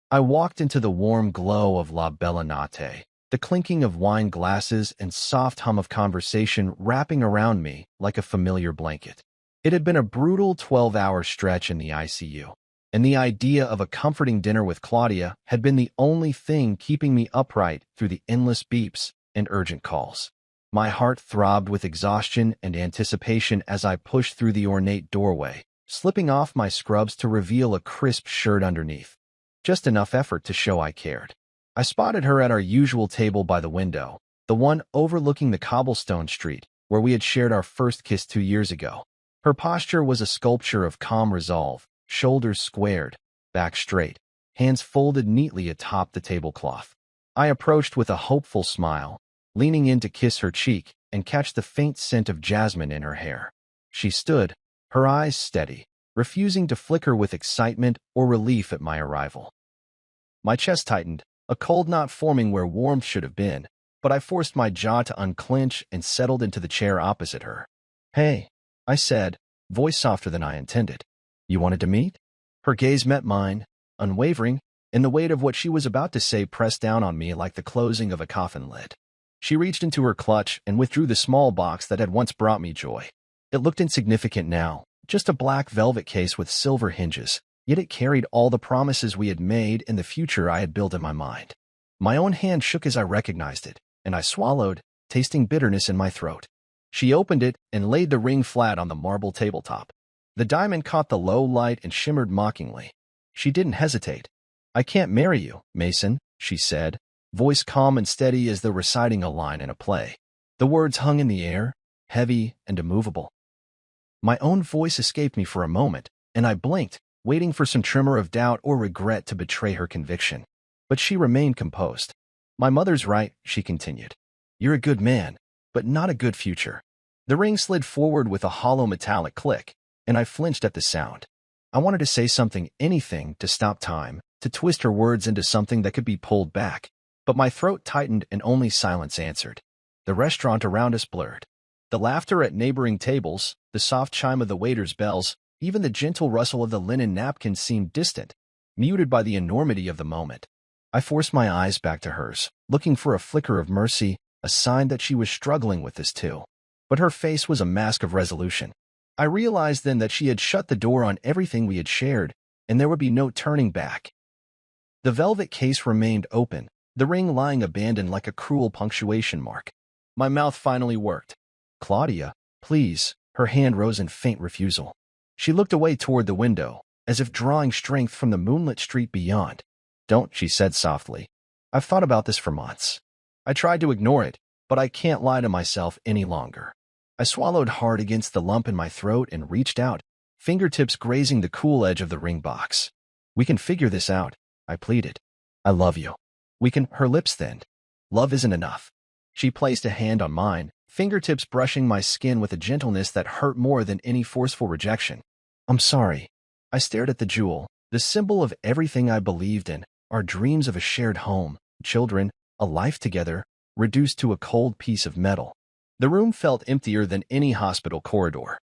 I walked into the warm glow of La Bella Notte, the clinking of wine glasses and soft hum of conversation wrapping around me like a familiar blanket. It had been a brutal 12-hour stretch in the ICU, and the idea of a comforting dinner with Claudia had been the only thing keeping me upright through the endless beeps and urgent calls. My heart throbbed with exhaustion and anticipation as I pushed through the ornate doorway, slipping off my scrubs to reveal a crisp shirt underneath. Just enough effort to show I cared. I spotted her at our usual table by the window, the one overlooking the cobblestone street where we had shared our first kiss 2 years ago. Her posture was a sculpture of calm resolve, shoulders squared, back straight, hands folded neatly atop the tablecloth. I approached with a hopeful smile, leaning in to kiss her cheek and catch the faint scent of jasmine in her hair. She stood, her eyes steady, refusing to flicker with excitement or relief at my arrival. My chest tightened, a cold knot forming where warmth should have been, but I forced my jaw to unclench and settled into the chair opposite her. "Hey," I said, voice softer than I intended. "You wanted to meet?" Her gaze met mine, unwavering, and the weight of what she was about to say pressed down on me like the closing of a coffin lid. She reached into her clutch and withdrew the small box that had once brought me joy. It looked insignificant now, just a black velvet case with silver hinges, yet it carried all the promises we had made and the future I had built in my mind. My own hand shook as I recognized it, and I swallowed, tasting bitterness in my throat. She opened it and laid the ring flat on the marble tabletop. The diamond caught the low light and shimmered mockingly. She didn't hesitate. "I can't marry you, Mason," she said, voice calm and steady as though reciting a line in a play. The words hung in the air, heavy and immovable. My own voice escaped me for a moment, and I blinked, waiting for some tremor of doubt or regret to betray her conviction. But she remained composed. "My mother's right," she continued. "You're a good man, but not a good future." The ring slid forward with a hollow metallic click, and I flinched at the sound. I wanted to say something, anything, to stop time, to twist her words into something that could be pulled back, but my throat tightened and only silence answered. The restaurant around us blurred. The laughter at neighboring tables, the soft chime of the waiters' bells, even the gentle rustle of the linen napkins seemed distant, muted by the enormity of the moment. I forced my eyes back to hers, looking for a flicker of mercy, a sign that she was struggling with this too. But her face was a mask of resolution. I realized then that she had shut the door on everything we had shared, and there would be no turning back. The velvet case remained open, the ring lying abandoned like a cruel punctuation mark. My mouth finally worked. "Claudia, please." Her hand rose in faint refusal. She looked away toward the window, as if drawing strength from the moonlit street beyond. "Don't," she said softly. "I've thought about this for months. I tried to ignore it, but I can't lie to myself any longer." I swallowed hard against the lump in my throat and reached out, fingertips grazing the cool edge of the ring box. "We can figure this out," I pleaded. "I love you. We can—" Her lips thinned. "Love isn't enough." She placed a hand on mine, fingertips brushing my skin with a gentleness that hurt more than any forceful rejection. "I'm sorry." I stared at the jewel, the symbol of everything I believed in, our dreams of a shared home, children, a life together, reduced to a cold piece of metal. The room felt emptier than any hospital corridor.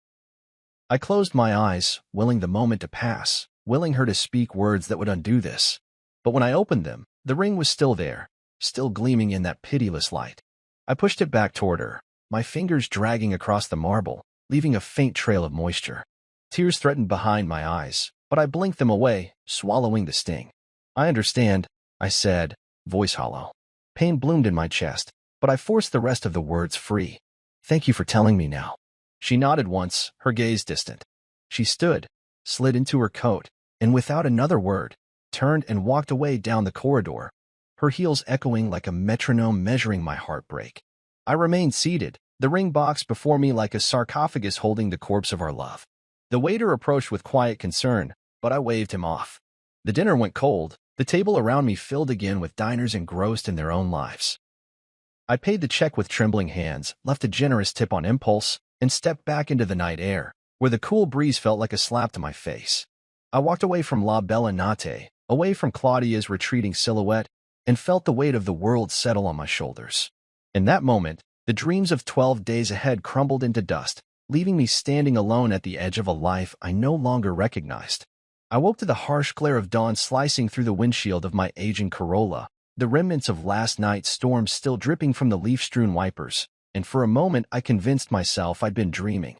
I closed my eyes, willing the moment to pass, willing her to speak words that would undo this. But when I opened them, the ring was still there, still gleaming in that pitiless light. I pushed it back toward her, my fingers dragging across the marble, leaving a faint trail of moisture. Tears threatened behind my eyes, but I blinked them away, swallowing the sting. "I understand," I said, voice hollow. Pain bloomed in my chest, but I forced the rest of the words free. "Thank you for telling me now." She nodded once, her gaze distant. She stood, slid into her coat, and without another word, turned and walked away down the corridor, her heels echoing like a metronome measuring my heartbreak. I remained seated, the ring box before me like a sarcophagus holding the corpse of our love. The waiter approached with quiet concern, but I waved him off. The dinner went cold, the table around me filled again with diners engrossed in their own lives. I paid the check with trembling hands, left a generous tip on impulse, and stepped back into the night air, where the cool breeze felt like a slap to my face. I walked away from La Bella Notte, away from Claudia's retreating silhouette, and felt the weight of the world settle on my shoulders. In that moment, the dreams of 12 days ahead crumbled into dust, leaving me standing alone at the edge of a life I no longer recognized. I woke to the harsh glare of dawn slicing through the windshield of my aging Corolla, the remnants of last night's storm still dripping from the leaf-strewn wipers, and for a moment I convinced myself I'd been dreaming.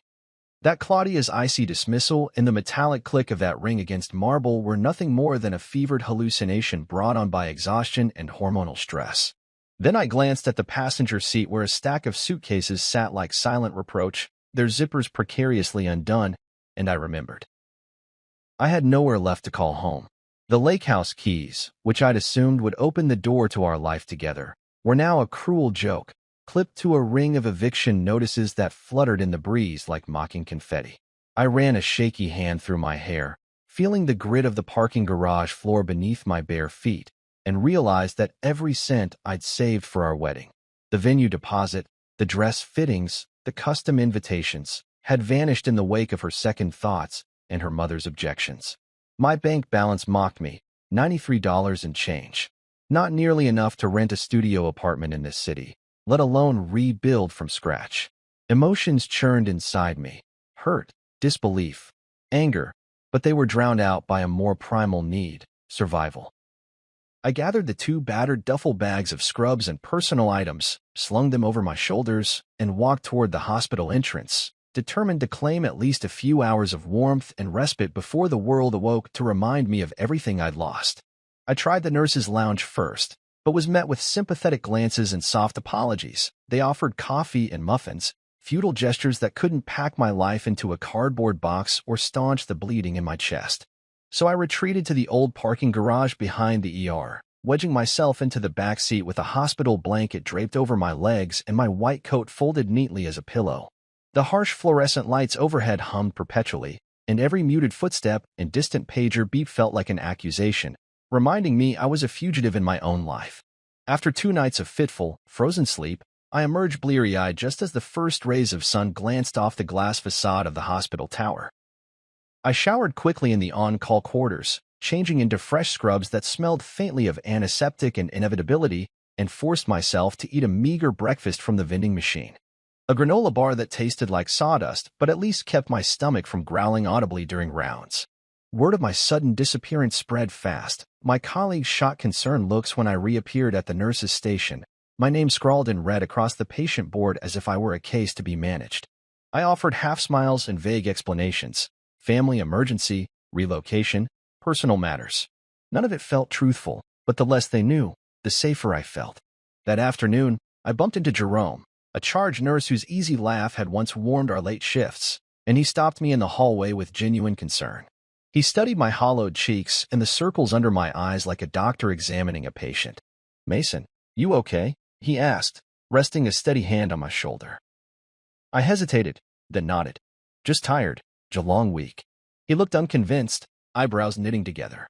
That Claudia's icy dismissal and the metallic click of that ring against marble were nothing more than a fevered hallucination brought on by exhaustion and hormonal stress. Then I glanced at the passenger seat where a stack of suitcases sat like silent reproach, their zippers precariously undone, and I remembered. I had nowhere left to call home. The lake house keys, which I'd assumed would open the door to our life together, were now a cruel joke, clipped to a ring of eviction notices that fluttered in the breeze like mocking confetti. I ran a shaky hand through my hair, feeling the grit of the parking garage floor beneath my bare feet, and realized that every cent I'd saved for our wedding, the venue deposit, the dress fittings, the custom invitations, had vanished in the wake of her second thoughts and her mother's objections. My bank balance mocked me, $93 and change. Not nearly enough to rent a studio apartment in this city, let alone rebuild from scratch. Emotions churned inside me, hurt, disbelief, anger, but they were drowned out by a more primal need, survival. I gathered the two battered duffel bags of scrubs and personal items, slung them over my shoulders, and walked toward the hospital entrance, determined to claim at least a few hours of warmth and respite before the world awoke to remind me of everything I'd lost. I tried the nurses' lounge first, but was met with sympathetic glances and soft apologies. They offered coffee and muffins, futile gestures that couldn't pack my life into a cardboard box or staunch the bleeding in my chest. So I retreated to the old parking garage behind the ER, wedging myself into the back seat with a hospital blanket draped over my legs and my white coat folded neatly as a pillow. The harsh fluorescent lights overhead hummed perpetually, and every muted footstep and distant pager beep felt like an accusation, reminding me I was a fugitive in my own life. After 2 nights of fitful, frozen sleep, I emerged bleary-eyed just as the first rays of sun glanced off the glass facade of the hospital tower. I showered quickly in the on-call quarters, changing into fresh scrubs that smelled faintly of antiseptic and inevitability, and forced myself to eat a meager breakfast from the vending machine. A granola bar that tasted like sawdust, but at least kept my stomach from growling audibly during rounds. Word of my sudden disappearance spread fast. My colleagues shot concerned looks when I reappeared at the nurse's station, my name scrawled in red across the patient board as if I were a case to be managed. I offered half smiles and vague explanations. Family emergency, relocation, personal matters. None of it felt truthful, but the less they knew, the safer I felt. That afternoon, I bumped into Jerome, a charge nurse whose easy laugh had once warmed our late shifts, and he stopped me in the hallway with genuine concern. He studied my hollowed cheeks and the circles under my eyes like a doctor examining a patient. "Mason, you okay?" he asked, resting a steady hand on my shoulder. I hesitated, then nodded. "Just tired, a long week." He looked unconvinced, eyebrows knitting together.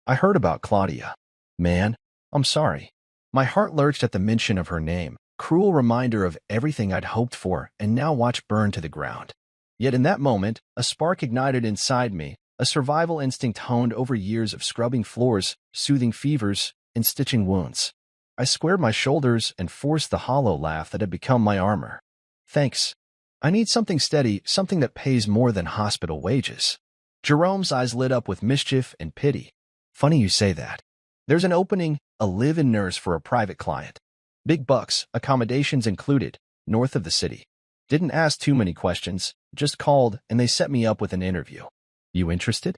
"I heard about Claudia. Man, I'm sorry." My heart lurched at the mention of her name, cruel reminder of everything I'd hoped for and now watched burn to the ground. Yet in that moment, a spark ignited inside me, a survival instinct honed over years of scrubbing floors, soothing fevers, and stitching wounds. I squared my shoulders and forced the hollow laugh that had become my armor. "Thanks. I need something steady, something that pays more than hospital wages." Jerome's eyes lit up with mischief and pity. "Funny you say that. There's an opening, a live-in nurse for a private client. Big bucks, accommodations included, north of the city. Didn't ask too many questions, just called and they set me up with an interview. You interested?"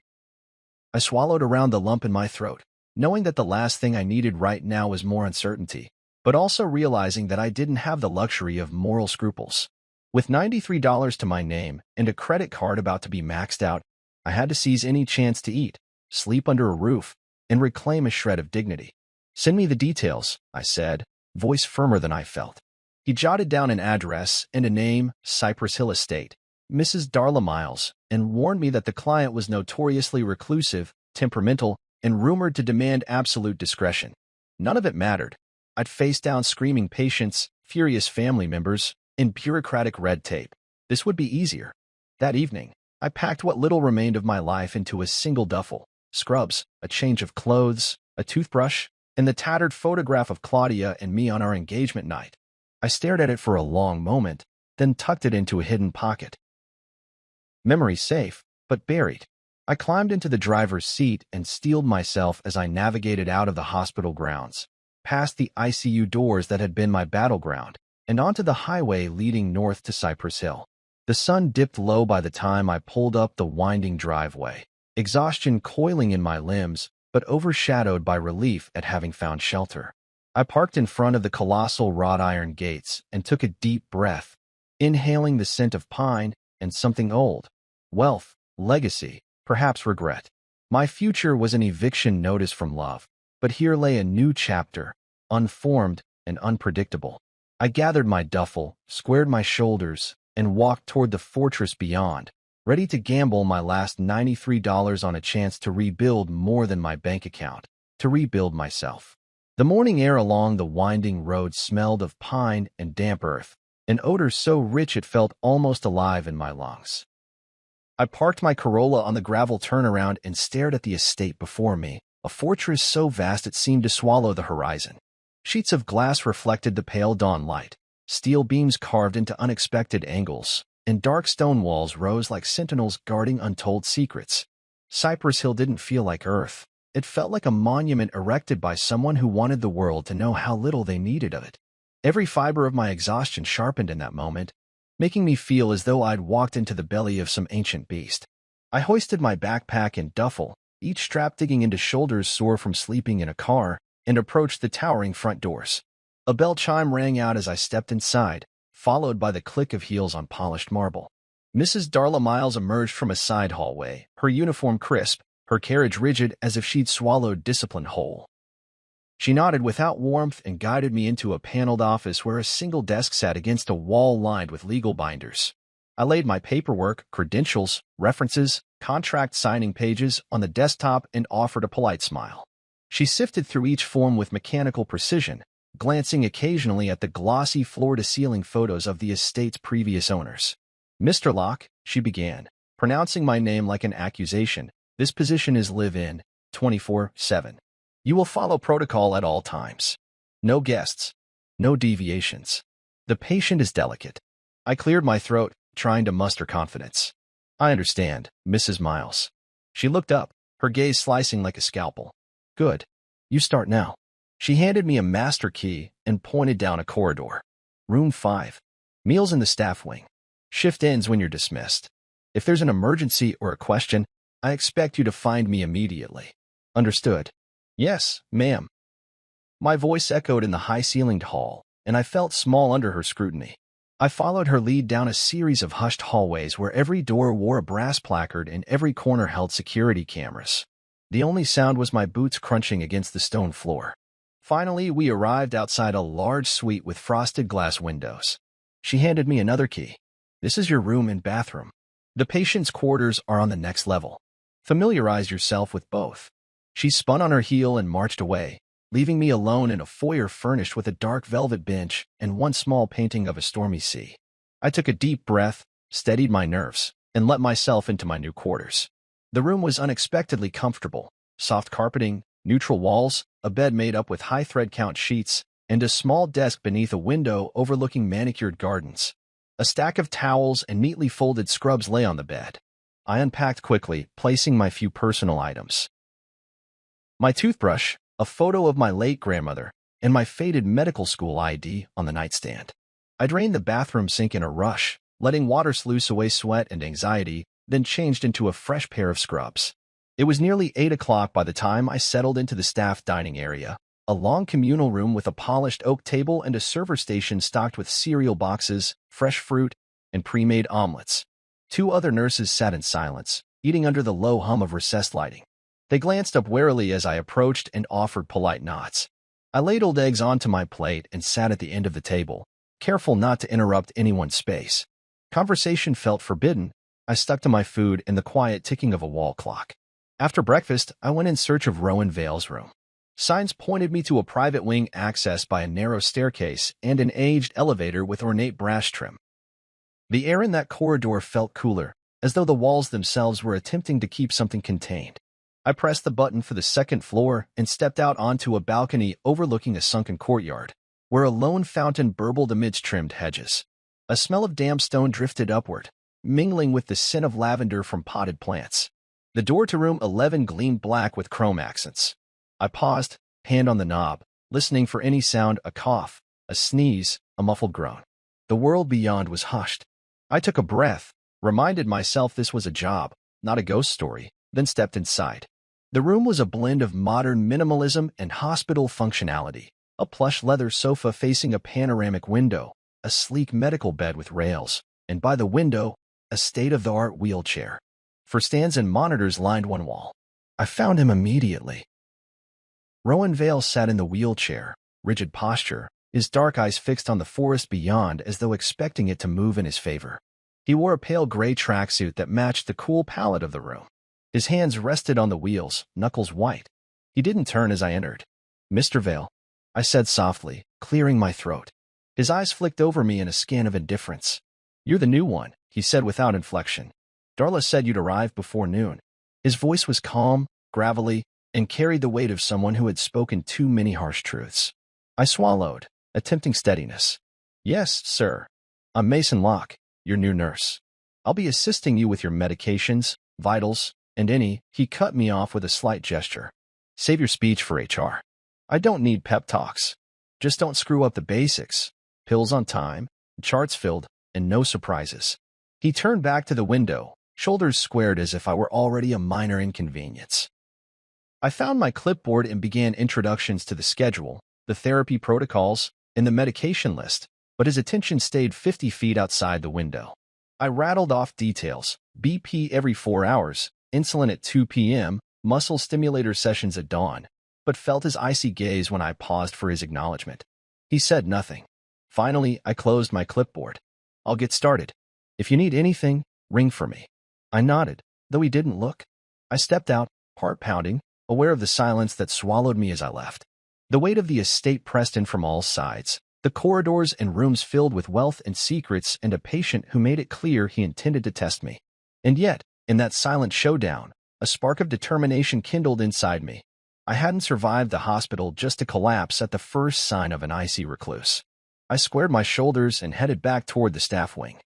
I swallowed around the lump in my throat, knowing that the last thing I needed right now was more uncertainty, but also realizing that I didn't have the luxury of moral scruples. With $93 to my name and a credit card about to be maxed out, I had to seize any chance to eat, sleep under a roof, and reclaim a shred of dignity. "Send me the details," I said, voice firmer than I felt. He jotted down an address and a name, Cypress Hill Estate, Mrs. Darla Miles, and warned me that the client was notoriously reclusive, temperamental, and rumored to demand absolute discretion. None of it mattered. I'd face down screaming patients, furious family members, and bureaucratic red tape. This would be easier. That evening, I packed what little remained of my life into a single duffel: scrubs, a change of clothes, a toothbrush, and the tattered photograph of Claudia and me on our engagement night. I stared at it for a long moment, then tucked it into a hidden pocket. Memory safe, but buried. I climbed into the driver's seat and steeled myself as I navigated out of the hospital grounds, past the ICU doors that had been my battleground, and onto the highway leading north to Cypress Hill. The sun dipped low by the time I pulled up the winding driveway, exhaustion coiling in my limbs, but overshadowed by relief at having found shelter. I parked in front of the colossal wrought iron gates and took a deep breath, inhaling the scent of pine and something old. Wealth, legacy, perhaps regret. My future was an eviction notice from love, but here lay a new chapter, unformed and unpredictable. I gathered my duffel, squared my shoulders, and walked toward the fortress beyond, ready to gamble my last $93 on a chance to rebuild more than my bank account, to rebuild myself. The morning air along the winding road smelled of pine and damp earth, an odor so rich it felt almost alive in my lungs. I parked my Corolla on the gravel turnaround and stared at the estate before me, a fortress so vast it seemed to swallow the horizon. Sheets of glass reflected the pale dawn light, steel beams carved into unexpected angles, and dark stone walls rose like sentinels guarding untold secrets. Cypress Hill didn't feel like Earth. It felt like a monument erected by someone who wanted the world to know how little they needed of it. Every fiber of my exhaustion sharpened in that moment, making me feel as though I'd walked into the belly of some ancient beast. I hoisted my backpack and duffel, each strap digging into shoulders sore from sleeping in a car, and approached the towering front doors. A bell chime rang out as I stepped inside, followed by the click of heels on polished marble. Mrs. Darla Miles emerged from a side hallway, her uniform crisp, her carriage rigid as if she'd swallowed discipline whole. She nodded without warmth and guided me into a paneled office where a single desk sat against a wall lined with legal binders. I laid my paperwork, credentials, references, contract signing pages on the desktop and offered a polite smile. She sifted through each form with mechanical precision, glancing occasionally at the glossy floor-to-ceiling photos of the estate's previous owners. "Mr. Locke," she began, pronouncing my name like an accusation, "this position is live-in, 24/7. You will follow protocol at all times. No guests. No deviations. The patient is delicate." I cleared my throat, trying to muster confidence. "I understand, Mrs. Miles." She looked up, her gaze slicing like a scalpel. "Good. You start now." She handed me a master key and pointed down a corridor. "Room 5. Meals in the staff wing. Shift ends when you're dismissed. If there's an emergency or a question, I expect you to find me immediately." "Understood." "Yes, ma'am." My voice echoed in the high-ceilinged hall, and I felt small under her scrutiny. I followed her lead down a series of hushed hallways where every door wore a brass placard and every corner held security cameras. The only sound was my boots crunching against the stone floor. Finally, we arrived outside a large suite with frosted glass windows. She handed me another key. "This is your room and bathroom. The patient's quarters are on the next level. Familiarize yourself with both." She spun on her heel and marched away, leaving me alone in a foyer furnished with a dark velvet bench and one small painting of a stormy sea. I took a deep breath, steadied my nerves, and let myself into my new quarters. The room was unexpectedly comfortable. Soft carpeting, neutral walls, a bed made up with high thread count sheets, and a small desk beneath a window overlooking manicured gardens. A stack of towels and neatly folded scrubs lay on the bed. I unpacked quickly, placing my few personal items. My toothbrush, a photo of my late grandmother, and my faded medical school ID on the nightstand. I drained the bathroom sink in a rush, letting water sluice away sweat and anxiety, then changed into a fresh pair of scrubs. It was nearly 8 o'clock by the time I settled into the staff dining area, a long communal room with a polished oak table and a server station stocked with cereal boxes, fresh fruit, and pre-made omelets. 2 other nurses sat in silence, eating under the low hum of recessed lighting. They glanced up warily as I approached and offered polite nods. I ladled eggs onto my plate and sat at the end of the table, careful not to interrupt anyone's space. Conversation felt forbidden. I stuck to my food and the quiet ticking of a wall clock. After breakfast, I went in search of Rowan Vale's room. Signs pointed me to a private wing accessed by a narrow staircase and an aged elevator with ornate brass trim. The air in that corridor felt cooler, as though the walls themselves were attempting to keep something contained. I pressed the button for the second floor and stepped out onto a balcony overlooking a sunken courtyard, where a lone fountain burbled amidst trimmed hedges. A smell of damp stone drifted upward, mingling with the scent of lavender from potted plants. The door to room 11 gleamed black with chrome accents. I paused, hand on the knob, listening for any sound, a cough, a sneeze, a muffled groan. The world beyond was hushed. I took a breath, reminded myself this was a job, not a ghost story, then stepped inside. The room was a blend of modern minimalism and hospital functionality. A plush leather sofa facing a panoramic window, a sleek medical bed with rails, and by the window, a state-of-the-art wheelchair. For stands and monitors lined one wall. I found him immediately. Rowan Vale sat in the wheelchair, rigid posture, his dark eyes fixed on the forest beyond as though expecting it to move in his favor. He wore a pale gray tracksuit that matched the cool palette of the room. His hands rested on the wheels, knuckles white. He didn't turn as I entered. "Mr. Vale," I said softly, clearing my throat. His eyes flicked over me in a scan of indifference. "You're the new one," he said without inflection. "Darla said you'd arrive before noon." His voice was calm, gravelly, and carried the weight of someone who had spoken too many harsh truths. I swallowed, attempting steadiness. "Yes, sir. I'm Mason Locke, your new nurse. I'll be assisting you with your medications, vitals, and any—" He cut me off with a slight gesture. "Save your speech for HR. I don't need pep talks. Just don't screw up the basics. Pills on time, charts filled, and no surprises." He turned back to the window, shoulders squared as if I were already a minor inconvenience. I found my clipboard and began introductions to the schedule, the therapy protocols, and the medication list, but his attention stayed 50 feet outside the window. I rattled off details: BP every 4 hours, insulin at 2 p.m., muscle stimulator sessions at dawn, but felt his icy gaze when I paused for his acknowledgement. He said nothing. Finally, I closed my clipboard. "I'll get started. If you need anything, ring for me." I nodded, though he didn't look. I stepped out, heart pounding, aware of the silence that swallowed me as I left. The weight of the estate pressed in from all sides, the corridors and rooms filled with wealth and secrets and a patient who made it clear he intended to test me. And yet, in that silent showdown, a spark of determination kindled inside me. I hadn't survived the hospital just to collapse at the first sign of an icy recluse. I squared my shoulders and headed back toward the staff wing.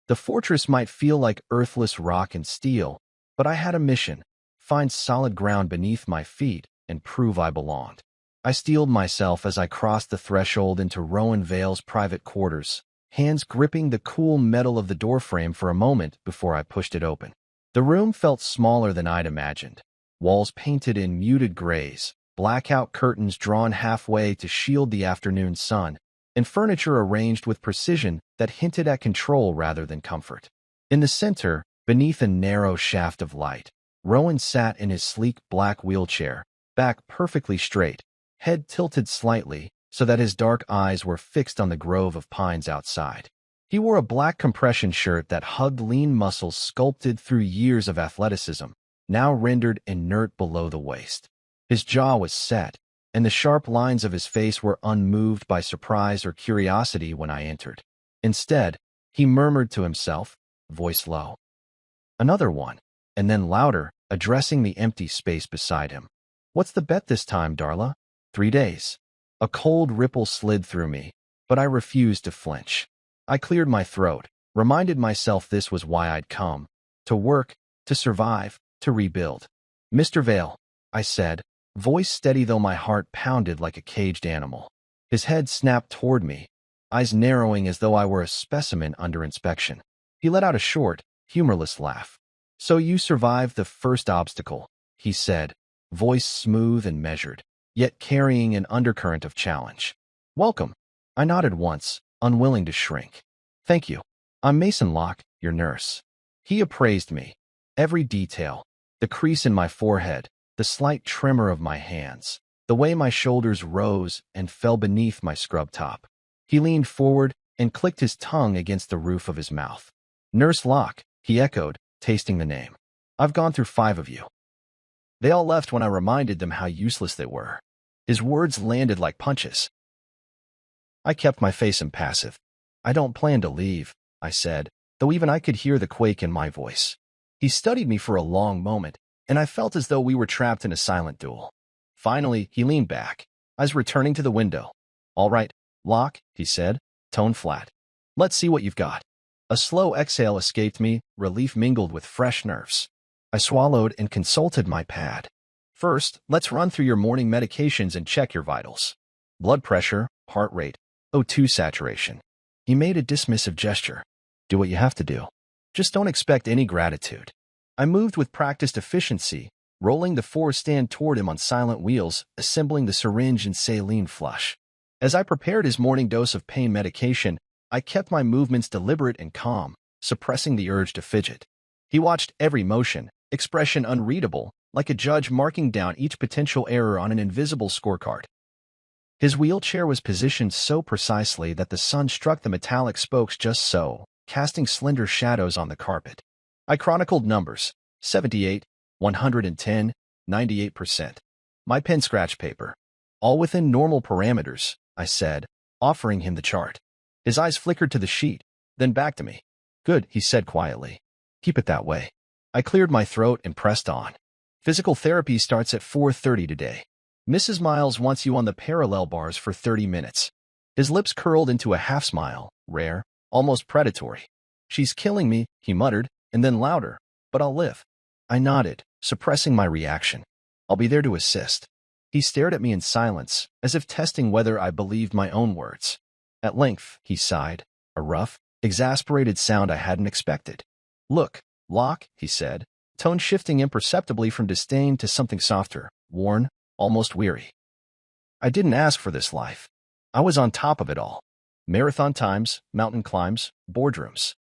The fortress might feel like earthless rock and steel, but I had a mission: find solid ground beneath my feet and prove I belonged. I steeled myself as I crossed the threshold into Rowan Vale's private quarters, hands gripping the cool metal of the doorframe for a moment before I pushed it open. The room felt smaller than I'd imagined. Walls painted in muted grays, blackout curtains drawn halfway to shield the afternoon sun, and furniture arranged with precision that hinted at control rather than comfort. In the center, beneath a narrow shaft of light, Rowan sat in his sleek black wheelchair, back perfectly straight, head tilted slightly so that his dark eyes were fixed on the grove of pines outside. He wore a black compression shirt that hugged lean muscles sculpted through years of athleticism, now rendered inert below the waist. His jaw was set, and the sharp lines of his face were unmoved by surprise or curiosity when I entered. Instead, he murmured to himself, voice low. "Another one," and then louder, addressing the empty space beside him. "What's the bet this time, Darla?" 3 days. A cold ripple slid through me, but I refused to flinch. I cleared my throat, reminded myself this was why I'd come: to work, to survive, to rebuild. "Mr. Vale," I said, voice steady though my heart pounded like a caged animal. His head snapped toward me, eyes narrowing as though I were a specimen under inspection. He let out a short, humorless laugh. "So you survived the first obstacle," he said, voice smooth and measured, yet carrying an undercurrent of challenge. "Welcome." I nodded once, unwilling to shrink. "Thank you. I'm Mason Locke, your nurse." He appraised me. Every detail, the crease in my forehead, the slight tremor of my hands, the way my shoulders rose and fell beneath my scrub top. He leaned forward and clicked his tongue against the roof of his mouth. "Nurse Locke," he echoed, tasting the name. "I've gone through 5 of you." They all left when I reminded them how useless they were. His words landed like punches. I kept my face impassive. "I don't plan to leave," I said, though even I could hear the quake in my voice. He studied me for a long moment, and I felt as though we were trapped in a silent duel. Finally, he leaned back, eyes returning to the window. "All right, Locke," he said, tone flat. "Let's see what you've got." A slow exhale escaped me, relief mingled with fresh nerves. I swallowed and consulted my pad. First, let's run through your morning medications and check your vitals. Blood pressure, heart rate, O2 saturation. He made a dismissive gesture. Do what you have to do. Just don't expect any gratitude. I moved with practiced efficiency, rolling the four stand toward him on silent wheels, assembling the syringe and saline flush. As I prepared his morning dose of pain medication, I kept my movements deliberate and calm, suppressing the urge to fidget. He watched every motion, expression unreadable, like a judge marking down each potential error on an invisible scorecard. His wheelchair was positioned so precisely that the sun struck the metallic spokes just so, casting slender shadows on the carpet. I chronicled numbers: 78, 110, 98%. My pen scratch paper. All within normal parameters, I said, offering him the chart. His eyes flickered to the sheet, then back to me. Good, he said quietly. Keep it that way. I cleared my throat and pressed on. Physical therapy starts at 4:30 today. Mrs. Miles wants you on the parallel bars for 30 minutes. His lips curled into a half smile, rare, almost predatory. She's killing me, he muttered, and then louder, but I'll live. I nodded, suppressing my reaction. I'll be there to assist. He stared at me in silence, as if testing whether I believed my own words. At length, he sighed, a rough, exasperated sound I hadn't expected. Look, Locke, he said, tone shifting imperceptibly from disdain to something softer, worn, almost weary. I didn't ask for this life. I was on top of it all. Marathon times, mountain climbs, boardrooms.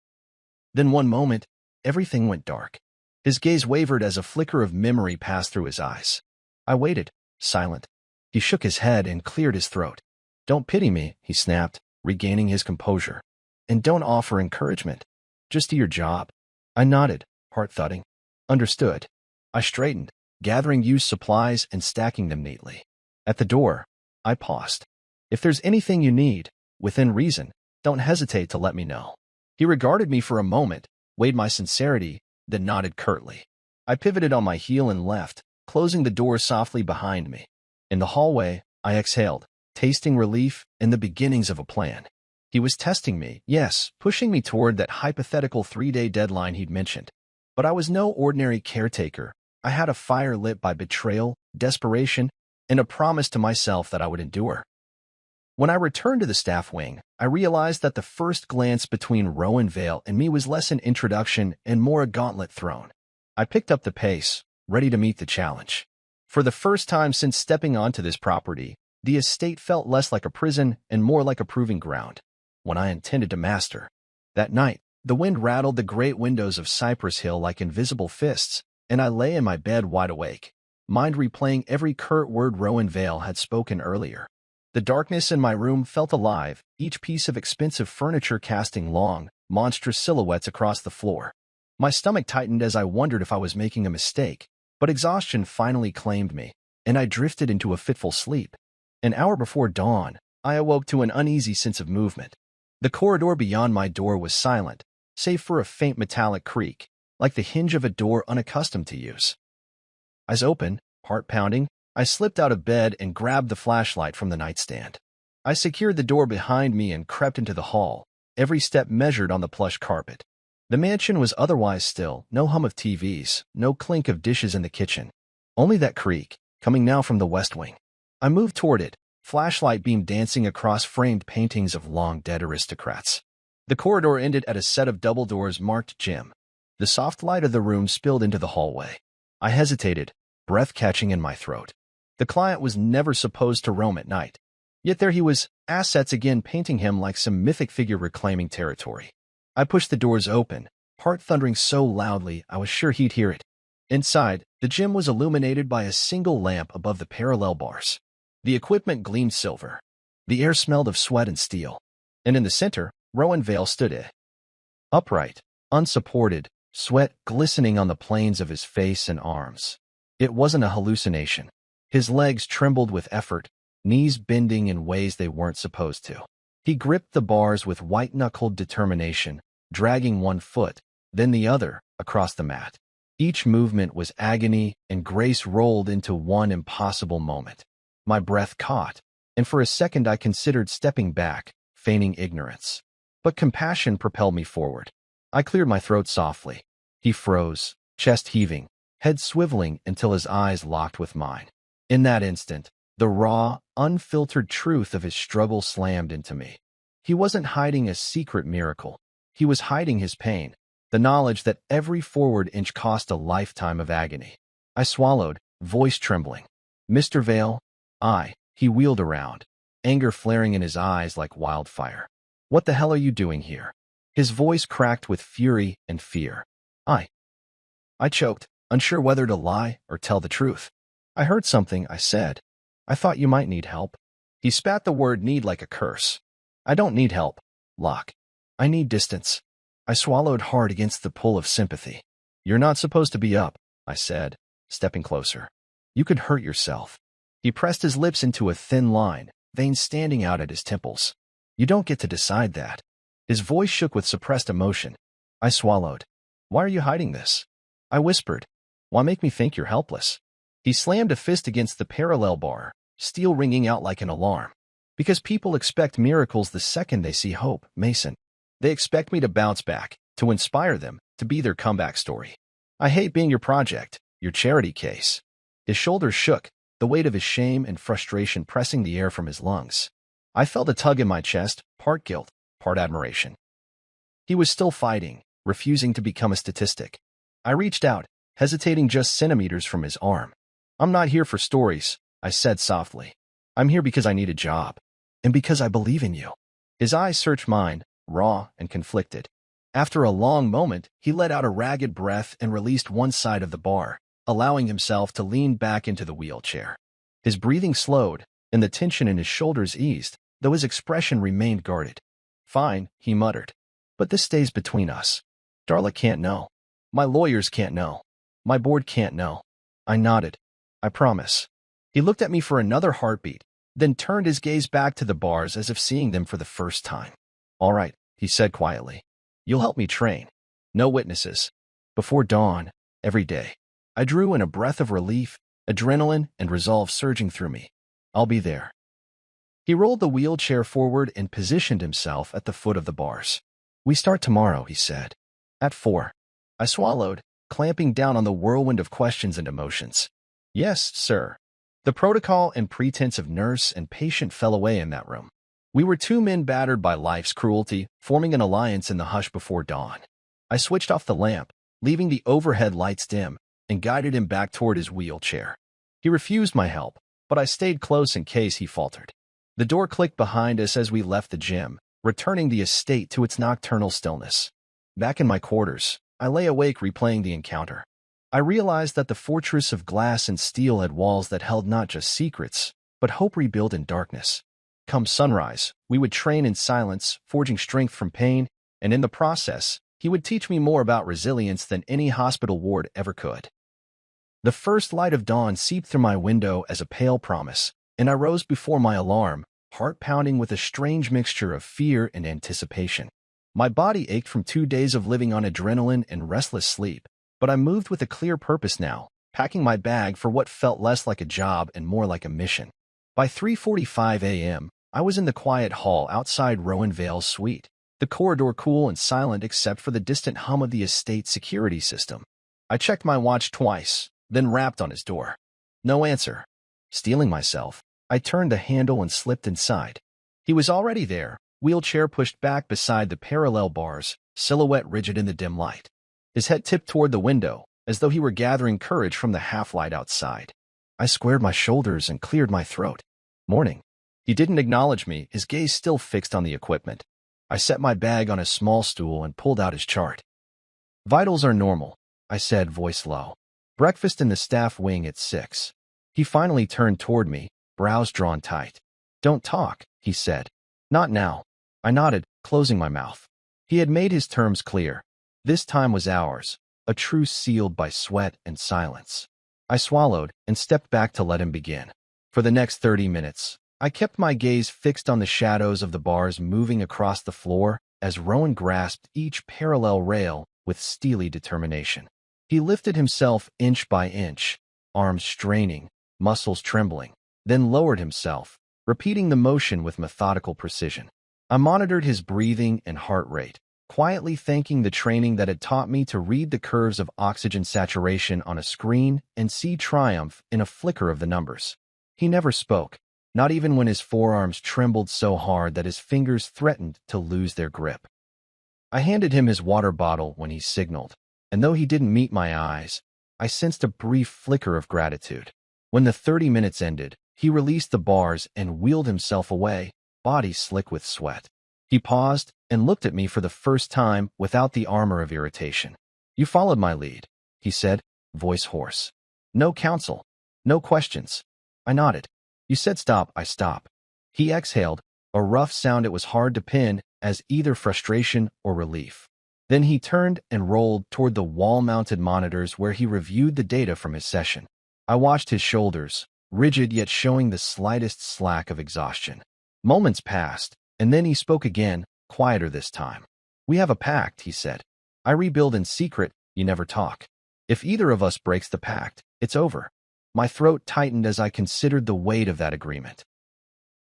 Then one moment, everything went dark. His gaze wavered as a flicker of memory passed through his eyes. I waited, silent. He shook his head and cleared his throat. Don't pity me, he snapped, regaining his composure. And don't offer encouragement. Just do your job. I nodded, heart thudding. Understood. I straightened, gathering used supplies and stacking them neatly. At the door, I paused. If there's anything you need, within reason, don't hesitate to let me know. He regarded me for a moment, weighed my sincerity, then nodded curtly. I pivoted on my heel and left, closing the door softly behind me. In the hallway, I exhaled, tasting relief and the beginnings of a plan. He was testing me, yes, pushing me toward that hypothetical 3-day deadline he'd mentioned. But I was no ordinary caretaker. I had a fire lit by betrayal, desperation, and a promise to myself that I would endure. When I returned to the staff wing, I realized that the first glance between Rowan Vale and me was less an introduction and more a gauntlet thrown. I picked up the pace, ready to meet the challenge. For the first time since stepping onto this property, the estate felt less like a prison and more like a proving ground, one I intended to master. That night, the wind rattled the great windows of Cypress Hill like invisible fists, and I lay in my bed wide awake, mind replaying every curt word Rowan Vale had spoken earlier. The darkness in my room felt alive, each piece of expensive furniture casting long, monstrous silhouettes across the floor. My stomach tightened as I wondered if I was making a mistake, but exhaustion finally claimed me, and I drifted into a fitful sleep. An hour before dawn, I awoke to an uneasy sense of movement. The corridor beyond my door was silent, save for a faint metallic creak, like the hinge of a door unaccustomed to use. Eyes open, heart pounding, I slipped out of bed and grabbed the flashlight from the nightstand. I secured the door behind me and crept into the hall, every step measured on the plush carpet. The mansion was otherwise still, no hum of TVs, no clink of dishes in the kitchen. Only that creak, coming now from the west wing. I moved toward it, flashlight beam dancing across framed paintings of long-dead aristocrats. The corridor ended at a set of double doors marked Gym. The soft light of the room spilled into the hallway. I hesitated, breath catching in my throat. The client was never supposed to roam at night. Yet there he was, assets again painting him like some mythic figure reclaiming territory. I pushed the doors open, heart thundering so loudly I was sure he'd hear it. Inside, the gym was illuminated by a single lamp above the parallel bars. The equipment gleamed silver. The air smelled of sweat and steel. And in the center, Rowan Vale stood upright, unsupported, sweat glistening on the planes of his face and arms. It wasn't a hallucination. His legs trembled with effort, knees bending in ways they weren't supposed to. He gripped the bars with white-knuckled determination, dragging one foot, then the other, across the mat. Each movement was agony, and grace rolled into one impossible moment. My breath caught, and for a second I considered stepping back, feigning ignorance. But compassion propelled me forward. I cleared my throat softly. He froze, chest heaving, head swiveling until his eyes locked with mine. In that instant, the raw, unfiltered truth of his struggle slammed into me. He wasn't hiding a secret miracle. He was hiding his pain, the knowledge that every forward inch cost a lifetime of agony. I swallowed, voice trembling. Mr. Vale, he wheeled around, anger flaring in his eyes like wildfire. What the hell are you doing here? His voice cracked with fury and fear. I choked, unsure whether to lie or tell the truth. I heard something, I said. I thought you might need help. He spat the word need like a curse. I don't need help, Locke. I need distance. I swallowed hard against the pull of sympathy. You're not supposed to be up, I said, stepping closer. You could hurt yourself. He pressed his lips into a thin line, veins standing out at his temples. You don't get to decide that. His voice shook with suppressed emotion. I swallowed. Why are you hiding this? I whispered. Why make me think you're helpless? He slammed a fist against the parallel bar, steel ringing out like an alarm. Because people expect miracles the second they see hope, Mason. They expect me to bounce back, to inspire them, to be their comeback story. I hate being your project, your charity case. His shoulders shook, the weight of his shame and frustration pressing the air from his lungs. I felt a tug in my chest, part guilt, part admiration. He was still fighting, refusing to become a statistic. I reached out, hesitating just centimeters from his arm. I'm not here for stories, I said softly. I'm here because I need a job. And because I believe in you. His eyes searched mine, raw and conflicted. After a long moment, he let out a ragged breath and released one side of the bar, allowing himself to lean back into the wheelchair. His breathing slowed, and the tension in his shoulders eased, though his expression remained guarded. Fine, he muttered. But this stays between us. Darla can't know. My lawyers can't know. My board can't know. I nodded. I promise. He looked at me for another heartbeat, then turned his gaze back to the bars as if seeing them for the first time. All right, he said quietly. You'll help me train. No witnesses. Before dawn, every day. I drew in a breath of relief, adrenaline and resolve surging through me. I'll be there. He rolled the wheelchair forward and positioned himself at the foot of the bars. We start tomorrow, he said. At 4. I swallowed, clamping down on the whirlwind of questions and emotions. Yes, sir. The protocol and pretense of nurse and patient fell away in that room. We were two men battered by life's cruelty, forming an alliance in the hush before dawn. I switched off the lamp, leaving the overhead lights dim, and guided him back toward his wheelchair. He refused my help, but I stayed close in case he faltered. The door clicked behind us as we left the gym, returning the estate to its nocturnal stillness. Back in my quarters, I lay awake replaying the encounter. I realized that the fortress of glass and steel had walls that held not just secrets, but hope rebuilt in darkness. Come sunrise, we would train in silence, forging strength from pain, and in the process, he would teach me more about resilience than any hospital ward ever could. The first light of dawn seeped through my window as a pale promise, and I rose before my alarm, heart pounding with a strange mixture of fear and anticipation. My body ached from 2 days of living on adrenaline and restless sleep, but I moved with a clear purpose now, packing my bag for what felt less like a job and more like a mission. By 3:45 a.m., I was in the quiet hall outside Rowan Vale's suite, the corridor cool and silent except for the distant hum of the estate's security system. I checked my watch twice, then rapped on his door. No answer. Steeling myself, I turned the handle and slipped inside. He was already there, wheelchair pushed back beside the parallel bars, silhouette rigid in the dim light. His head tipped toward the window, as though he were gathering courage from the half-light outside. I squared my shoulders and cleared my throat. Morning. He didn't acknowledge me, his gaze still fixed on the equipment. I set my bag on a small stool and pulled out his chart. Vitals are normal, I said, voice low. Breakfast in the staff wing at 6. He finally turned toward me, brows drawn tight. Don't talk, he said. Not now. I nodded, closing my mouth. He had made his terms clear. This time was ours, a truce sealed by sweat and silence. I swallowed and stepped back to let him begin. For the next 30 minutes, I kept my gaze fixed on the shadows of the bars moving across the floor as Rowan grasped each parallel rail with steely determination. He lifted himself inch by inch, arms straining, muscles trembling, then lowered himself, repeating the motion with methodical precision. I monitored his breathing and heart rate, quietly thanking the training that had taught me to read the curves of oxygen saturation on a screen and see triumph in a flicker of the numbers. He never spoke, not even when his forearms trembled so hard that his fingers threatened to lose their grip. I handed him his water bottle when he signaled, and though he didn't meet my eyes, I sensed a brief flicker of gratitude. When the 30 minutes ended, he released the bars and wheeled himself away, body slick with sweat. He paused and looked at me for the first time without the armor of irritation. "You followed my lead," he said, voice hoarse. "No counsel. No questions." I nodded. "You said stop, I stop." He exhaled, a rough sound it was hard to pin as either frustration or relief. Then he turned and rolled toward the wall-mounted monitors where he reviewed the data from his session. I watched his shoulders, rigid yet showing the slightest slack of exhaustion. Moments passed, and then he spoke again, quieter this time. "We have a pact," he said. "I rebuild in secret, you never talk. If either of us breaks the pact, it's over." My throat tightened as I considered the weight of that agreement.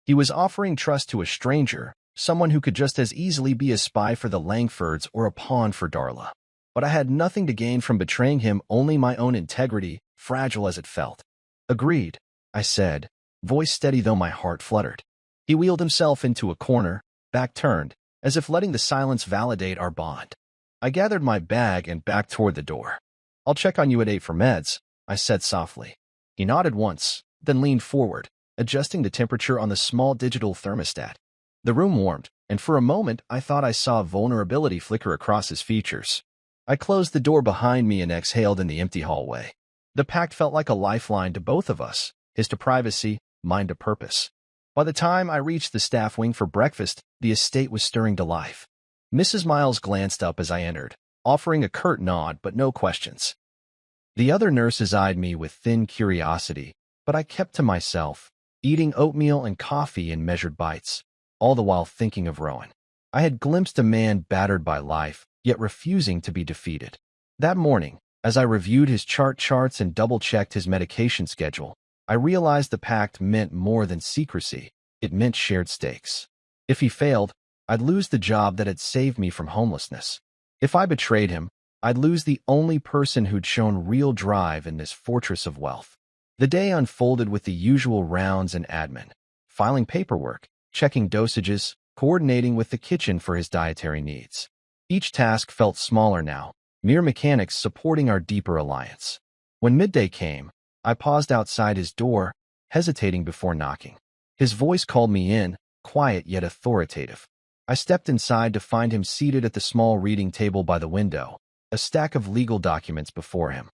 He was offering trust to a stranger, someone who could just as easily be a spy for the Langfords or a pawn for Darla. But I had nothing to gain from betraying him, only my own integrity, fragile as it felt. "Agreed," I said, voice steady though my heart fluttered. He wheeled himself into a corner, back turned, as if letting the silence validate our bond. I gathered my bag and backed toward the door. "I'll check on you at 8 for meds," I said softly. He nodded once, then leaned forward, adjusting the temperature on the small digital thermostat. The room warmed, and for a moment I thought I saw vulnerability flicker across his features. I closed the door behind me and exhaled in the empty hallway. The pact felt like a lifeline to both of us, his to privacy, mine to purpose. By the time I reached the staff wing for breakfast, the estate was stirring to life. Mrs. Miles glanced up as I entered, offering a curt nod but no questions. The other nurses eyed me with thin curiosity, but I kept to myself, eating oatmeal and coffee in measured bites, all the while thinking of Rowan. I had glimpsed a man battered by life, yet refusing to be defeated. That morning, as I reviewed his charts and double-checked his medication schedule, I realized the pact meant more than secrecy. It meant shared stakes. If he failed, I'd lose the job that had saved me from homelessness. If I betrayed him, I'd lose the only person who'd shown real drive in this fortress of wealth. The day unfolded with the usual rounds and admin, filing paperwork, checking dosages, coordinating with the kitchen for his dietary needs. Each task felt smaller now, mere mechanics supporting our deeper alliance. When midday came, I paused outside his door, hesitating before knocking. His voice called me in, quiet yet authoritative. I stepped inside to find him seated at the small reading table by the window, a stack of legal documents before him.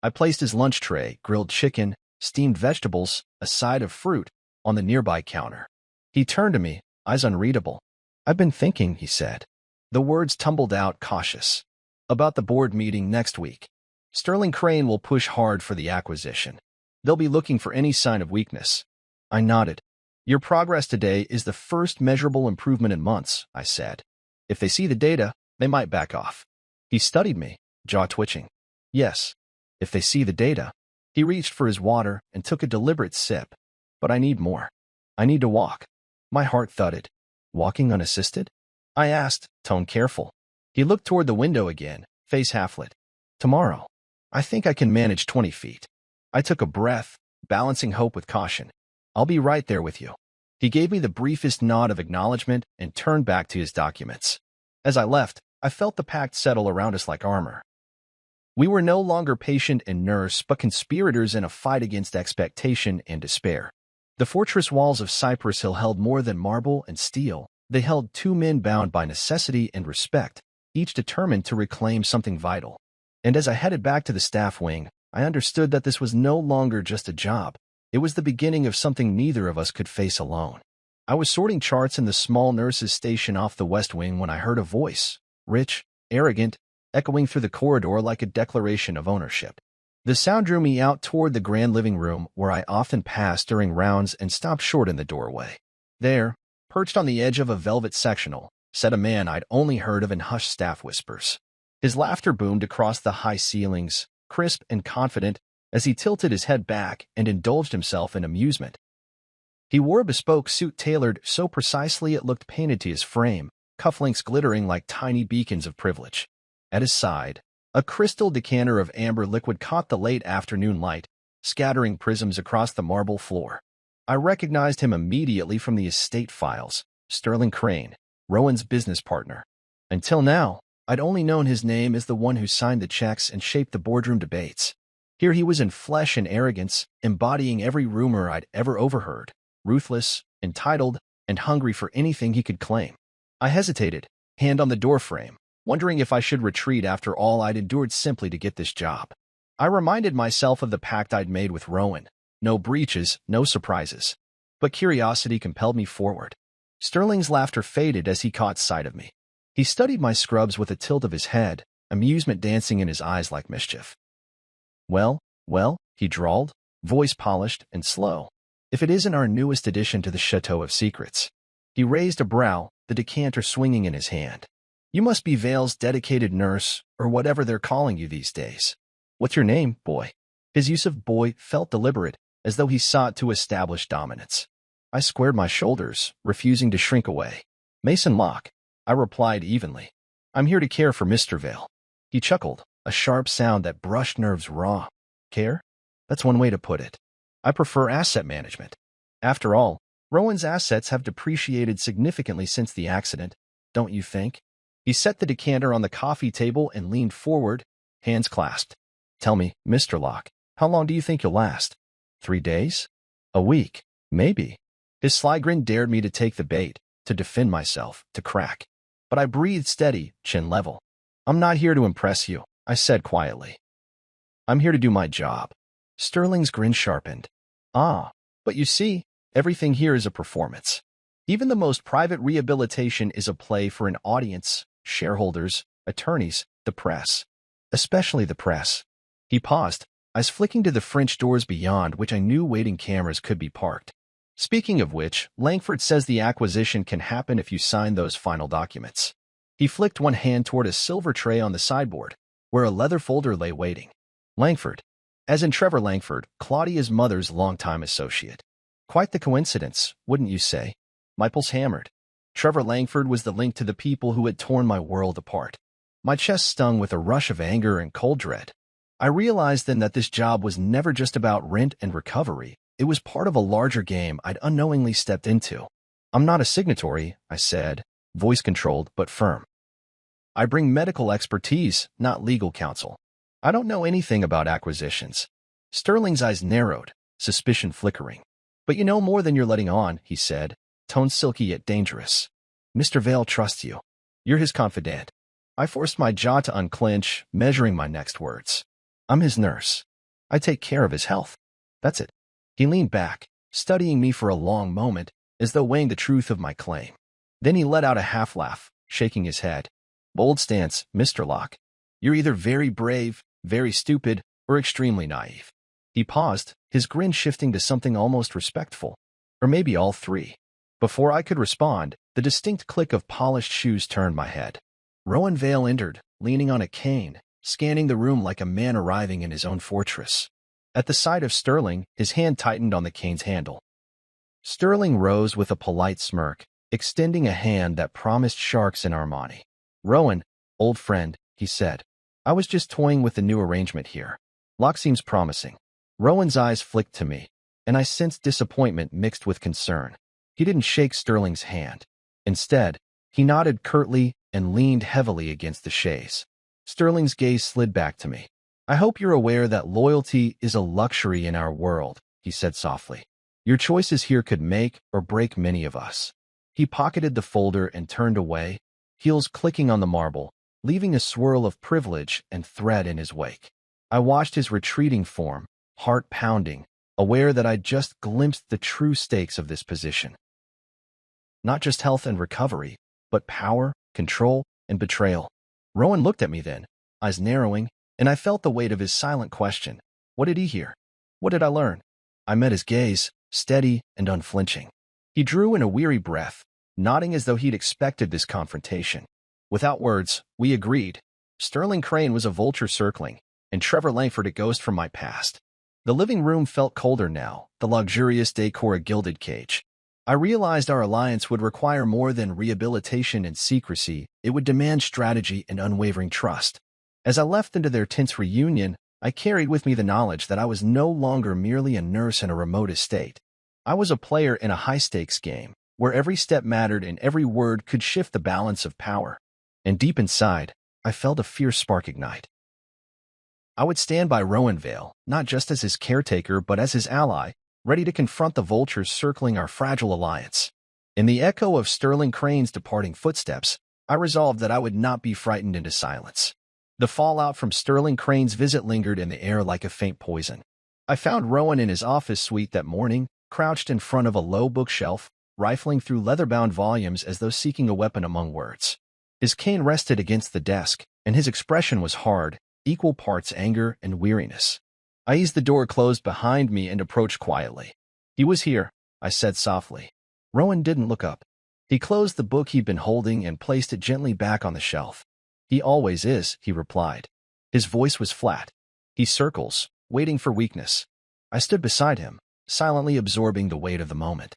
I placed his lunch tray, grilled chicken, steamed vegetables, a side of fruit, on the nearby counter. He turned to me, eyes unreadable. "I've been thinking," he said. The words tumbled out cautious. "About the board meeting next week. Sterling Crane will push hard for the acquisition. They'll be looking for any sign of weakness." I nodded. "Your progress today is the first measurable improvement in months," I said. "If they see the data, they might back off." He studied me, jaw twitching. "Yes, if they see the data." He reached for his water and took a deliberate sip. "But I need more. I need to walk." My heart thudded. "Walking unassisted?" I asked, tone careful. He looked toward the window again, face half-lit. "Tomorrow. I think I can manage 20 feet. I took a breath, balancing hope with caution. "I'll be right there with you." He gave me the briefest nod of acknowledgement and turned back to his documents. As I left, I felt the pact settle around us like armor. We were no longer patient and nurse, but conspirators in a fight against expectation and despair. The fortress walls of Cypress Hill held more than marble and steel. They held two men bound by necessity and respect, each determined to reclaim something vital. And as I headed back to the staff wing, I understood that this was no longer just a job. It was the beginning of something neither of us could face alone. I was sorting charts in the small nurses' station off the west wing when I heard a voice, rich, arrogant, echoing through the corridor like a declaration of ownership. The sound drew me out toward the grand living room where I often passed during rounds and stopped short in the doorway. There, perched on the edge of a velvet sectional, sat a man I'd only heard of in hushed staff whispers. His laughter boomed across the high ceilings, crisp and confident, as he tilted his head back and indulged himself in amusement. He wore a bespoke suit tailored so precisely it looked painted to his frame, cufflinks glittering like tiny beacons of privilege. At his side, a crystal decanter of amber liquid caught the late afternoon light, scattering prisms across the marble floor. I recognized him immediately from the estate files, Sterling Crane, Rowan's business partner. Until now, I'd only known his name as the one who signed the checks and shaped the boardroom debates. Here he was in flesh and arrogance, embodying every rumor I'd ever overheard, ruthless, entitled, and hungry for anything he could claim. I hesitated, hand on the doorframe, wondering if I should retreat after all I'd endured simply to get this job. I reminded myself of the pact I'd made with Rowan. No breaches, no surprises. But curiosity compelled me forward. Sterling's laughter faded as he caught sight of me. He studied my scrubs with a tilt of his head, amusement dancing in his eyes like mischief. Well, he drawled, voice polished and slow. If it isn't our newest addition to the Chateau of Secrets. He raised a brow, the decanter swinging in his hand. You must be Vale's dedicated nurse, or whatever they're calling you these days. What's your name, boy? His use of boy felt deliberate, as though he sought to establish dominance. I squared my shoulders, refusing to shrink away. Mason Locke, I replied evenly. I'm here to care for Mr. Vale. He chuckled, a sharp sound that brushed nerves raw. Care? That's one way to put it. I prefer asset management. After all, Rowan's assets have depreciated significantly since the accident, don't you think? He set the decanter on the coffee table and leaned forward, hands clasped. Tell me, Mr. Locke, how long do you think you'll last? 3 days? A week? Maybe. His sly grin dared me to take the bait, to defend myself, to crack. But I breathed steady, chin level. I'm not here to impress you, I said quietly. I'm here to do my job. Sterling's grin sharpened. Ah, but you see, everything here is a performance. Even the most private rehabilitation is a play for an audience, shareholders, attorneys, the press. Especially the press. He paused, eyes flicking to the French doors beyond which I knew waiting cameras could be parked. Speaking of which, Langford says the acquisition can happen if you sign those final documents. He flicked one hand toward a silver tray on the sideboard, where a leather folder lay waiting. Langford. As in Trevor Langford, Claudia's mother's longtime associate. Quite the coincidence, wouldn't you say? My pulse hammered. Trevor Langford was the link to the people who had torn my world apart. My chest stung with a rush of anger and cold dread. I realized then that this job was never just about rent and recovery. It was part of a larger game I'd unknowingly stepped into. I'm not a signatory, I said, voice controlled but firm. I bring medical expertise, not legal counsel. I don't know anything about acquisitions. Sterling's eyes narrowed, suspicion flickering. But you know more than you're letting on, he said, tone silky yet dangerous. Mr. Vale trusts you. You're his confidant. I forced my jaw to unclench, measuring my next words. I'm his nurse. I take care of his health. That's it. He leaned back, studying me for a long moment, as though weighing the truth of my claim. Then he let out a half-laugh, shaking his head. Bold stance, Mr. Locke. You're either very brave, very stupid, or extremely naive. He paused, his grin shifting to something almost respectful. Or maybe all three. Before I could respond, the distinct click of polished shoes turned my head. Rowan Vale entered, leaning on a cane, scanning the room like a man arriving in his own fortress. At the sight of Sterling, his hand tightened on the cane's handle. Sterling rose with a polite smirk, extending a hand that promised sharks in Armani. Rowan, old friend, he said. I was just toying with the new arrangement here. Locke seems promising. Rowan's eyes flicked to me, and I sensed disappointment mixed with concern. He didn't shake Sterling's hand. Instead, he nodded curtly and leaned heavily against the chaise. Sterling's gaze slid back to me. I hope you're aware that loyalty is a luxury in our world, he said softly. Your choices here could make or break many of us. He pocketed the folder and turned away, heels clicking on the marble, leaving a swirl of privilege and thread in his wake. I watched his retreating form, heart pounding, aware that I'd just glimpsed the true stakes of this position. Not just health and recovery, but power, control, and betrayal. Rowan looked at me then, eyes narrowing, and I felt the weight of his silent question. What did he hear? What did I learn? I met his gaze, steady and unflinching. He drew in a weary breath, nodding as though he'd expected this confrontation. Without words, we agreed. Sterling Crane was a vulture circling, and Trevor Langford a ghost from my past. The living room felt colder now, the luxurious decor a gilded cage. I realized our alliance would require more than rehabilitation and secrecy. It would demand strategy and unwavering trust. As I left into their tense reunion, I carried with me the knowledge that I was no longer merely a nurse in a remote estate. I was a player in a high-stakes game, where every step mattered and every word could shift the balance of power. And deep inside, I felt a fierce spark ignite. I would stand by Rowan Vale, not just as his caretaker but as his ally, ready to confront the vultures circling our fragile alliance. In the echo of Sterling Crane's departing footsteps, I resolved that I would not be frightened into silence. The fallout from Sterling Crane's visit lingered in the air like a faint poison. I found Rowan in his office suite that morning, crouched in front of a low bookshelf, rifling through leather-bound volumes as though seeking a weapon among words. His cane rested against the desk, and his expression was hard, equal parts anger and weariness. I eased the door closed behind me and approached quietly. "He was here," I said softly. Rowan didn't look up. He closed the book he'd been holding and placed it gently back on the shelf. "He always is," he replied. His voice was flat. "He circles, waiting for weakness." I stood beside him, silently absorbing the weight of the moment.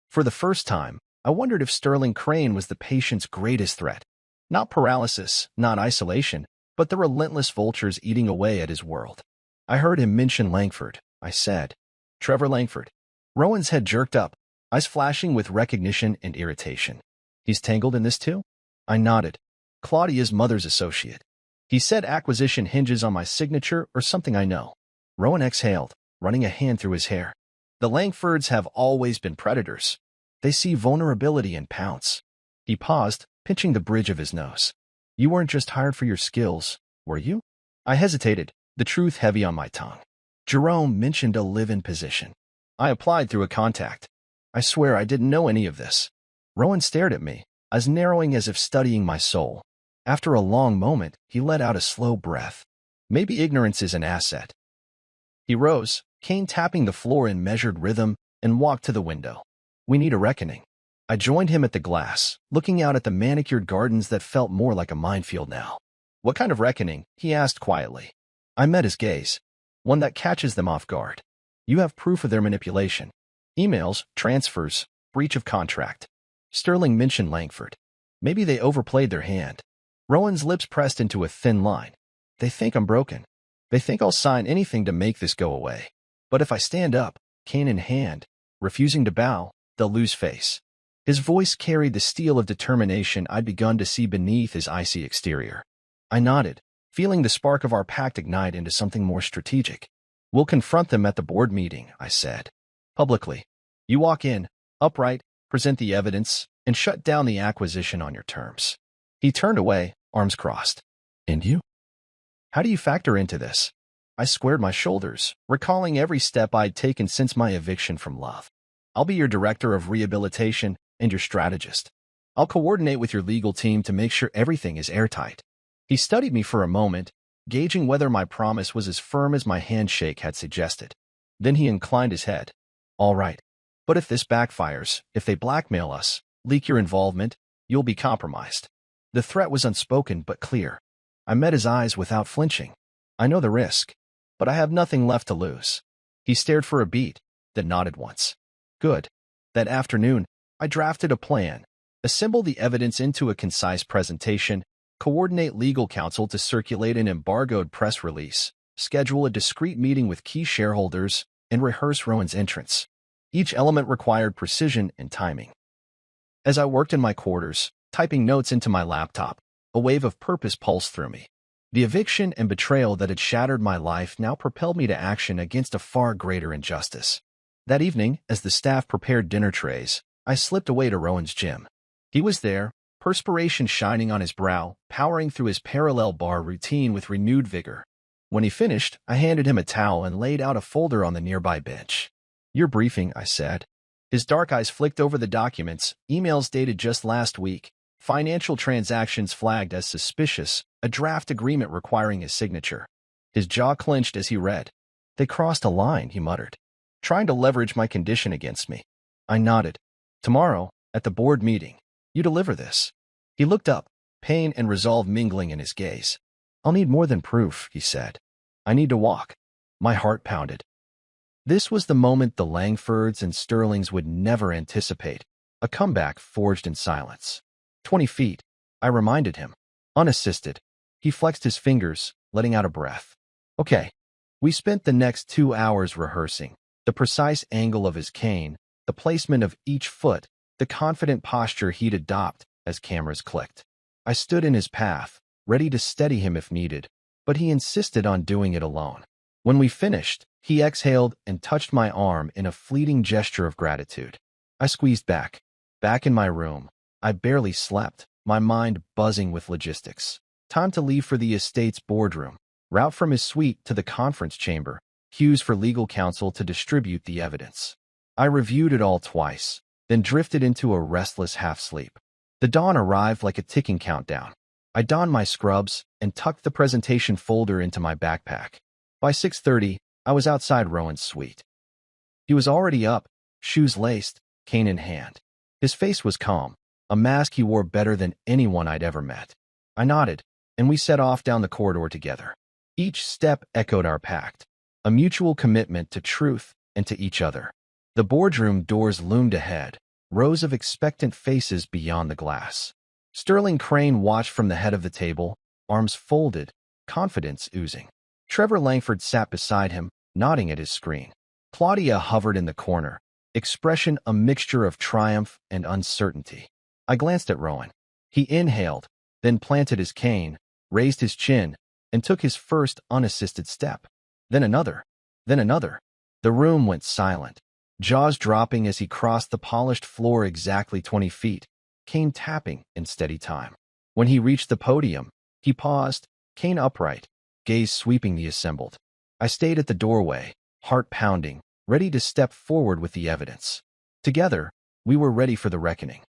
For the first time, I wondered if Sterling Crane was the patient's greatest threat. Not paralysis, not isolation, but the relentless vultures eating away at his world. "I heard him mention Langford," I said. "Trevor Langford." Rowan's head jerked up, eyes flashing with recognition and irritation. "He's tangled in this too?" I nodded. "Claudia's mother's associate. He said acquisition hinges on my signature or something I know." Rowan exhaled, running a hand through his hair. "The Langfords have always been predators. They see vulnerability and pounce." He paused, pinching the bridge of his nose. "You weren't just hired for your skills, were you?" I hesitated, the truth heavy on my tongue. "Jerome mentioned a live-in position. I applied through a contact. I swear I didn't know any of this." Rowan stared at me, eyes narrowing as if studying my soul. After a long moment, he let out a slow breath. "Maybe ignorance is an asset." He rose, cane tapping the floor in measured rhythm, and walked to the window. "We need a reckoning." I joined him at the glass, looking out at the manicured gardens that felt more like a minefield now. "What kind of reckoning?" he asked quietly. I met his gaze. "One that catches them off guard. You have proof of their manipulation. Emails, transfers, breach of contract." Sterling mentioned Langford. "Maybe they overplayed their hand." Rowan's lips pressed into a thin line. "They think I'm broken. They think I'll sign anything to make this go away. But if I stand up, cane in hand, refusing to bow, they'll lose face." His voice carried the steel of determination I'd begun to see beneath his icy exterior. I nodded, feeling the spark of our pact ignite into something more strategic. "We'll confront them at the board meeting," I said. "Publicly. You walk in, upright, present the evidence, and shut down the acquisition on your terms." He turned away, arms crossed. "And you? How do you factor into this?" I squared my shoulders, recalling every step I'd taken since my eviction from Love. "I'll be your director of rehabilitation and your strategist. I'll coordinate with your legal team to make sure everything is airtight." He studied me for a moment, gauging whether my promise was as firm as my handshake had suggested. Then he inclined his head. "All right. But if this backfires, if they blackmail us, leak your involvement, you'll be compromised." The threat was unspoken but clear. I met his eyes without flinching. "I know the risk, but I have nothing left to lose." He stared for a beat, then nodded once. "Good." That afternoon, I drafted a plan, assembled the evidence into a concise presentation, coordinate legal counsel to circulate an embargoed press release, schedule a discreet meeting with key shareholders, and rehearse Rowan's entrance. Each element required precision and timing. As I worked in my quarters, typing notes into my laptop, a wave of purpose pulsed through me. The eviction and betrayal that had shattered my life now propelled me to action against a far greater injustice. That evening, as the staff prepared dinner trays, I slipped away to Rowan's gym. He was there, perspiration shining on his brow, powering through his parallel bar routine with renewed vigor. When he finished, I handed him a towel and laid out a folder on the nearby bench. "Your briefing," I said. His dark eyes flicked over the documents, emails dated just last week, financial transactions flagged as suspicious, a draft agreement requiring his signature. His jaw clenched as he read. "They crossed a line," he muttered, "trying to leverage my condition against me." I nodded. "Tomorrow, at the board meeting, you deliver this." He looked up, pain and resolve mingling in his gaze. "I'll need more than proof," he said. "I need to walk." My heart pounded. This was the moment the Langfords and Sterlings would never anticipate, a comeback forged in silence. 20 feet, I reminded him. Unassisted. He flexed his fingers, letting out a breath. Okay. We spent the next 2 hours rehearsing. The precise angle of his cane, the placement of each foot, the confident posture he'd adopt as cameras clicked. I stood in his path, ready to steady him if needed, but he insisted on doing it alone. When we finished, he exhaled and touched my arm in a fleeting gesture of gratitude. I squeezed back. Back in my room, I barely slept, my mind buzzing with logistics. Time to leave for the estate's boardroom. Route from his suite to the conference chamber. Cues for legal counsel to distribute the evidence. I reviewed it all twice, then drifted into a restless half-sleep. The dawn arrived like a ticking countdown. I donned my scrubs and tucked the presentation folder into my backpack. By 6:30, I was outside Rowan's suite. He was already up, shoes laced, cane in hand. His face was calm, a mask he wore better than anyone I'd ever met. I nodded, and we set off down the corridor together. Each step echoed our pact, a mutual commitment to truth and to each other. The boardroom doors loomed ahead, rows of expectant faces beyond the glass. Sterling Crane watched from the head of the table, arms folded, confidence oozing. Trevor Langford sat beside him, nodding at his screen. Claudia hovered in the corner, expression a mixture of triumph and uncertainty. I glanced at Rowan. He inhaled, then planted his cane, raised his chin, and took his first unassisted step. Then another. Then another. The room went silent, jaws dropping as he crossed the polished floor exactly 20 feet, cane tapping in steady time. When he reached the podium, he paused, cane upright, gaze sweeping the assembled. I stayed at the doorway, heart pounding, ready to step forward with the evidence. Together, we were ready for the reckoning.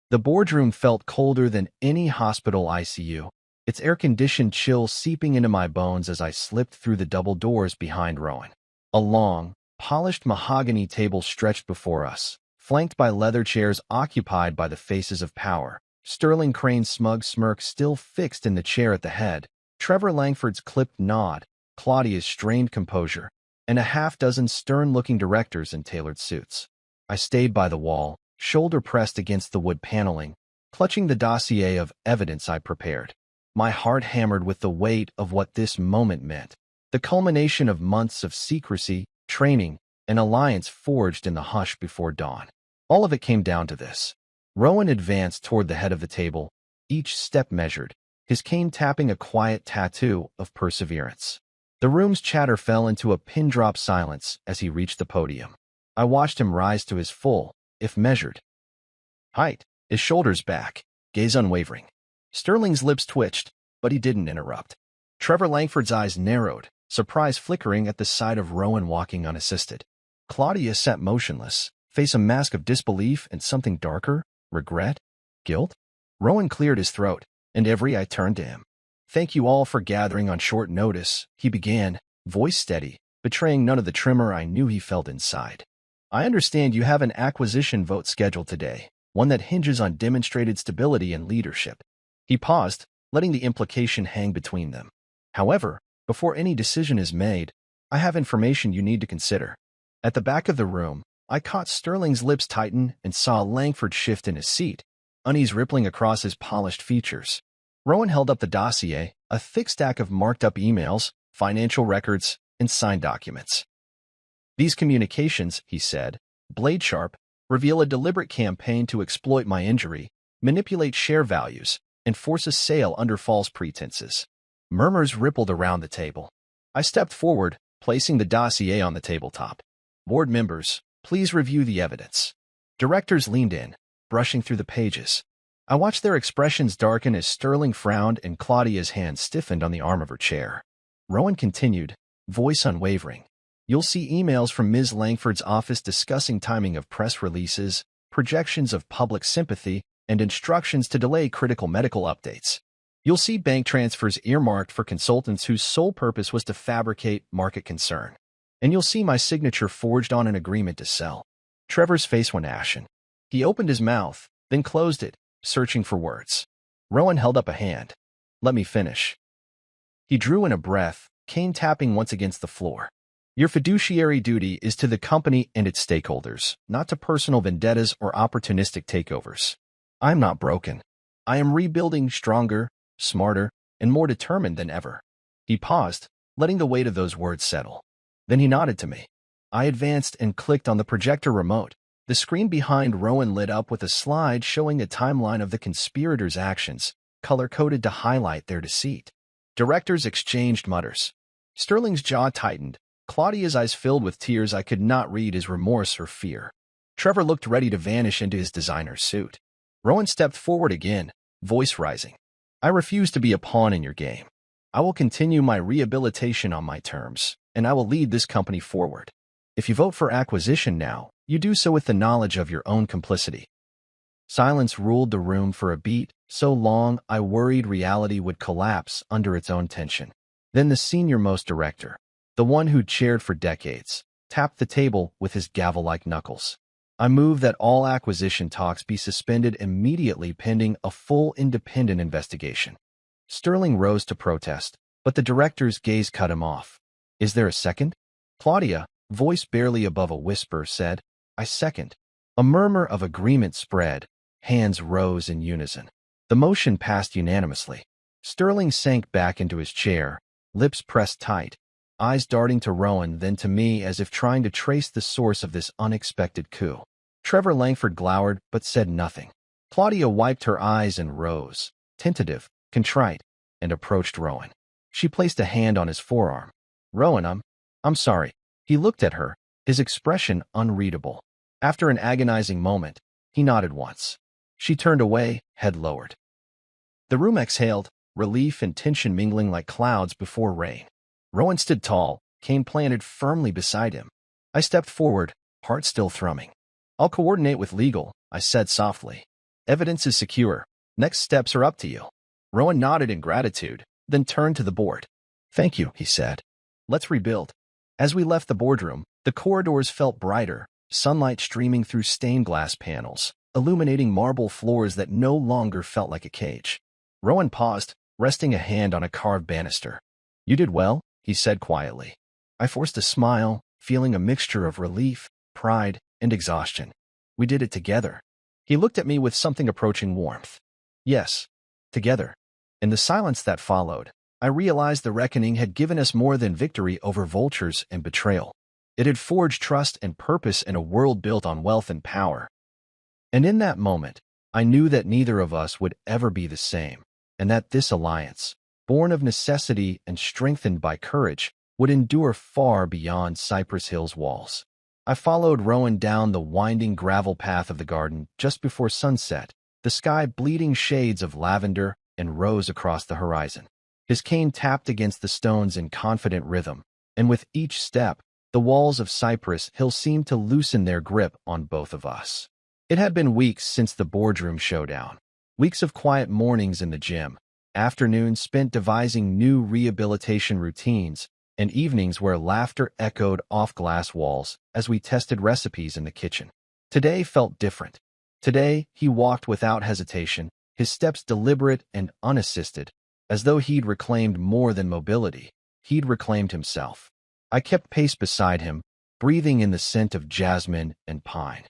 The boardroom felt colder than any hospital ICU, its air-conditioned chill seeping into my bones as I slipped through the double doors behind Rowan. A long, polished mahogany table stretched before us, flanked by leather chairs occupied by the faces of power. Sterling Crane's smug smirk still fixed in the chair at the head, Trevor Langford's clipped nod, Claudia's strained composure, and a half-dozen stern-looking directors in tailored suits. I stayed by the wall, shoulder pressed against the wood paneling, clutching the dossier of evidence I prepared. My heart hammered with the weight of what this moment meant, the culmination of months of secrecy, training, and alliance forged in the hush before dawn. All of it came down to this. Rowan advanced toward the head of the table, each step measured, his cane tapping a quiet tattoo of perseverance. The room's chatter fell into a pin-drop silence as he reached the podium. I watched him rise to his full, if measured, height, his shoulders back, gaze unwavering. Sterling's lips twitched, but he didn't interrupt. Trevor Langford's eyes narrowed, surprise flickering at the sight of Rowan walking unassisted. Claudia sat motionless, face a mask of disbelief and something darker, regret, guilt. Rowan cleared his throat, and every eye turned to him. "Thank you all for gathering on short notice," he began, voice steady, betraying none of the tremor I knew he felt inside. "I understand you have an acquisition vote scheduled today, one that hinges on demonstrated stability and leadership." He paused, letting the implication hang between them. "However, before any decision is made, I have information you need to consider." At the back of the room, I caught Sterling's lips tighten and saw Langford shift in his seat, unease rippling across his polished features. Rowan held up the dossier, a thick stack of marked-up emails, financial records, and signed documents. "These communications," he said, blade sharp, reveal a deliberate campaign to exploit my injury, manipulate share values, and force a sale under false pretenses. Murmurs rippled around the table. I stepped forward, placing the dossier on the tabletop. "Board members, please review the evidence." Directors leaned in, brushing through the pages. I watched their expressions darken as Sterling frowned and Claudia's hand stiffened on the arm of her chair. Rowan continued, voice unwavering. "You'll see emails from Ms. Langford's office discussing timing of press releases, projections of public sympathy, and instructions to delay critical medical updates. You'll see bank transfers earmarked for consultants whose sole purpose was to fabricate market concern. And you'll see my signature forged on an agreement to sell." Trevor's face went ashen. He opened his mouth, then closed it, searching for words. Rowan held up a hand. "Let me finish." He drew in a breath, cane tapping once against the floor. Your fiduciary duty is to the company and its stakeholders, not to personal vendettas or opportunistic takeovers. I'm not broken. I am rebuilding stronger, smarter, and more determined than ever. He paused, letting the weight of those words settle. Then he nodded to me. I advanced and clicked on the projector remote. The screen behind Rowan lit up with a slide showing a timeline of the conspirators' actions, color-coded to highlight their deceit. Directors exchanged mutters. Sterling's jaw tightened. Claudia's eyes filled with tears I could not read his remorse or fear. Trevor looked ready to vanish into his designer's suit. Rowan stepped forward again, voice rising. I refuse to be a pawn in your game. I will continue my rehabilitation on my terms, and I will lead this company forward. If you vote for acquisition now, you do so with the knowledge of your own complicity. Silence ruled the room for a beat, so long I worried reality would collapse under its own tension. Then the senior-most director, the one who'd chaired for decades, tapped the table with his gavel-like knuckles. I move that all acquisition talks be suspended immediately pending a full independent investigation. Sterling rose to protest, but the director's gaze cut him off. Is there a second? Claudia, voice barely above a whisper, said, I second. A murmur of agreement spread. Hands rose in unison. The motion passed unanimously. Sterling sank back into his chair, lips pressed tight, eyes darting to Rowan, then to me as if trying to trace the source of this unexpected coup. Trevor Langford glowered but said nothing. Claudia wiped her eyes and rose, tentative, contrite, and approached Rowan. She placed a hand on his forearm. Rowan, I'm sorry. He looked at her, his expression unreadable. After an agonizing moment, he nodded once. She turned away, head lowered. The room exhaled, relief and tension mingling like clouds before rain. Rowan stood tall, cane planted firmly beside him. I stepped forward, heart still thrumming. I'll coordinate with legal, I said softly. Evidence is secure. Next steps are up to you. Rowan nodded in gratitude, then turned to the board. Thank you, he said. Let's rebuild. As we left the boardroom, the corridors felt brighter, sunlight streaming through stained glass panels, illuminating marble floors that no longer felt like a cage. Rowan paused, resting a hand on a carved banister. You did well, he said quietly. I forced a smile, feeling a mixture of relief, pride, and exhaustion. We did it together. He looked at me with something approaching warmth. Yes, together. In the silence that followed, I realized the reckoning had given us more than victory over vultures and betrayal. It had forged trust and purpose in a world built on wealth and power. And in that moment, I knew that neither of us would ever be the same, and that this alliance, born of necessity and strengthened by courage, would endure far beyond Cypress Hill's walls. I followed Rowan down the winding gravel path of the garden just before sunset, the sky bleeding shades of lavender and rose across the horizon. His cane tapped against the stones in confident rhythm, and with each step, the walls of Cypress Hill seemed to loosen their grip on both of us. It had been weeks since the boardroom showdown, weeks of quiet mornings in the gym, afternoons spent devising new rehabilitation routines, and evenings where laughter echoed off glass walls as we tested recipes in the kitchen. Today felt different. Today, he walked without hesitation, his steps deliberate and unassisted, as though he'd reclaimed more than mobility. He'd reclaimed himself. I kept pace beside him, breathing in the scent of jasmine and pine.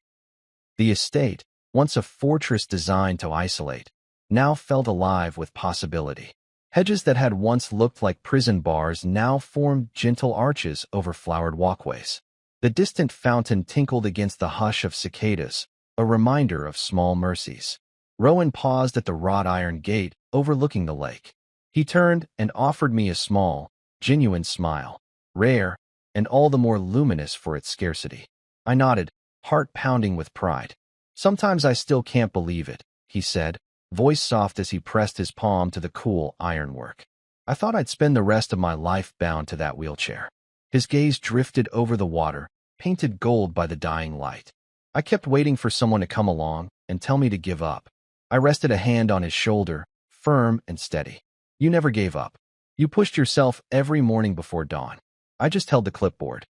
The estate, once a fortress designed to isolate, now felt alive with possibility. Hedges that had once looked like prison bars now formed gentle arches over flowered walkways. The distant fountain tinkled against the hush of cicadas, a reminder of small mercies. Rowan paused at the wrought iron gate overlooking the lake. He turned and offered me a small, genuine smile, rare, and all the more luminous for its scarcity. I nodded, heart pounding with pride. Sometimes I still can't believe it, he said, voice soft as he pressed his palm to the cool ironwork. I thought I'd spend the rest of my life bound to that wheelchair. His gaze drifted over the water, painted gold by the dying light. I kept waiting for someone to come along and tell me to give up. I rested a hand on his shoulder, firm and steady. You never gave up. You pushed yourself every morning before dawn. I just held the clipboard.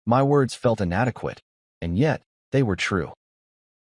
My words felt inadequate, and yet they were true.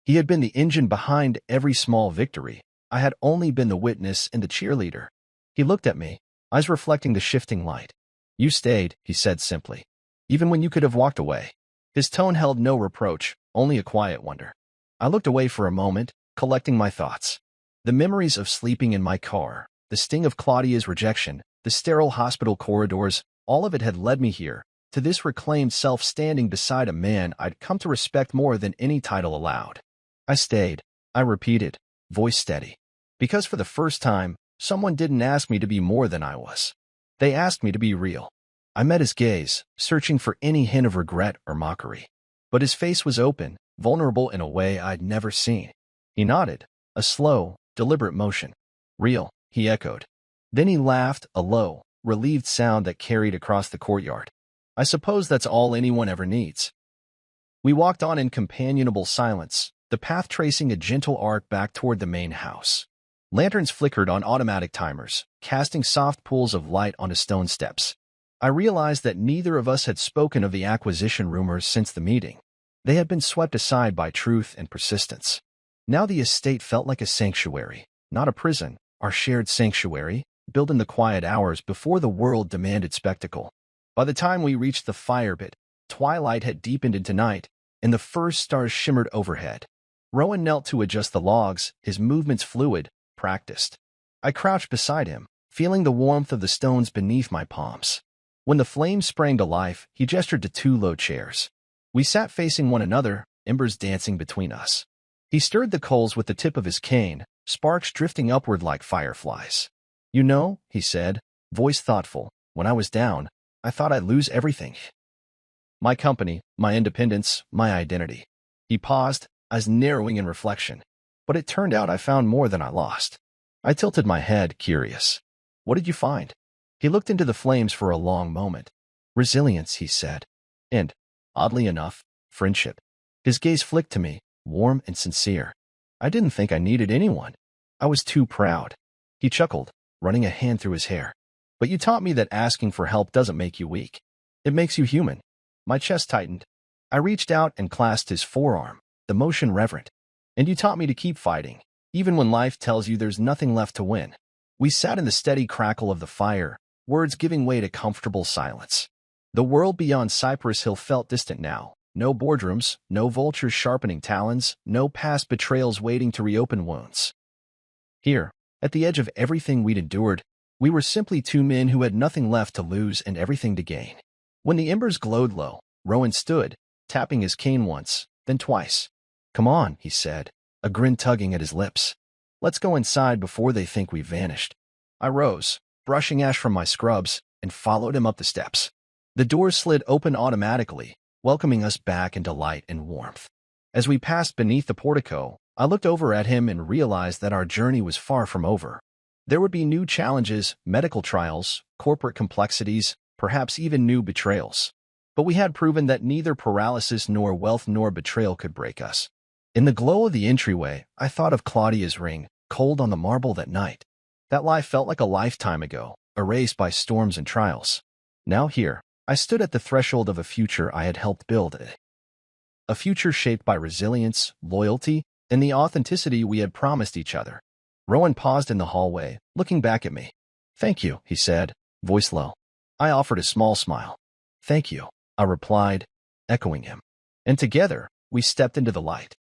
He had been the engine behind every small victory. I had only been the witness and the cheerleader. He looked at me, eyes reflecting the shifting light. You stayed, he said simply. even when you could have walked away. His tone held no reproach, only a quiet wonder. I looked away for a moment, collecting my thoughts. The memories of sleeping in my car, the sting of Claudia's rejection, the sterile hospital corridors, all of it had led me here, to this reclaimed self standing beside a man I'd come to respect more than any title allowed. I stayed, I repeated, voice steady. Because for the first time, someone didn't ask me to be more than I was. They asked me to be real. I met his gaze, searching for any hint of regret or mockery. But his face was open, vulnerable in a way I'd never seen. He nodded, a slow, deliberate motion. Real, he echoed. Then he laughed, a low, relieved sound that carried across the courtyard. I suppose that's all anyone ever needs. We walked on in companionable silence, the path tracing a gentle arc back toward the main house. Lanterns flickered on automatic timers, casting soft pools of light onto stone steps. I realized that neither of us had spoken of the acquisition rumors since the meeting. They had been swept aside by truth and persistence. Now the estate felt like a sanctuary, not a prison, our shared sanctuary, built in the quiet hours before the world demanded spectacle. By the time we reached the fire pit, twilight had deepened into night, and the first stars shimmered overhead. Rowan knelt to adjust the logs, his movements fluid, practiced. I crouched beside him, feeling the warmth of the stones beneath my palms. When the flames sprang to life, he gestured to 2 low chairs. We sat facing one another, embers dancing between us. He stirred the coals with the tip of his cane, sparks drifting upward like fireflies. You know, he said, voice thoughtful, when I was down, I thought I'd lose everything. My company, my independence, my identity. He paused, eyes narrowing in reflection. But it turned out I found more than I lost. I tilted my head, curious. What did you find? He looked into the flames for a long moment. Resilience, he said. And, oddly enough, friendship. His gaze flicked to me, warm and sincere. I didn't think I needed anyone. I was too proud. He chuckled, running a hand through his hair. But you taught me that asking for help doesn't make you weak. It makes you human. My chest tightened. I reached out and clasped his forearm, the motion reverent. And you taught me to keep fighting, even when life tells you there's nothing left to win. We sat in the steady crackle of the fire, words giving way to comfortable silence. The world beyond Cypress Hill felt distant now. No boardrooms, no vultures sharpening talons, no past betrayals waiting to reopen wounds. Here, at the edge of everything we'd endured, we were simply 2 men who had nothing left to lose and everything to gain. When the embers glowed low, Rowan stood, tapping his cane once, then twice. Come on, he said, a grin tugging at his lips. Let's go inside before they think we've vanished. I rose, brushing ash from my scrubs, and followed him up the steps. The doors slid open automatically, welcoming us back into light and warmth. As we passed beneath the portico, I looked over at him and realized that our journey was far from over. There would be new challenges, medical trials, corporate complexities, perhaps even new betrayals. But we had proven that neither paralysis nor wealth nor betrayal could break us. In the glow of the entryway, I thought of Claudia's ring, cold on the marble that night. That life felt like a lifetime ago, erased by storms and trials. Now here, I stood at the threshold of a future I had helped build. A future shaped by resilience, loyalty, and the authenticity we had promised each other. Rowan paused in the hallway, looking back at me. Thank you, he said, voice low. I offered a small smile. Thank you, I replied, echoing him. And together, we stepped into the light.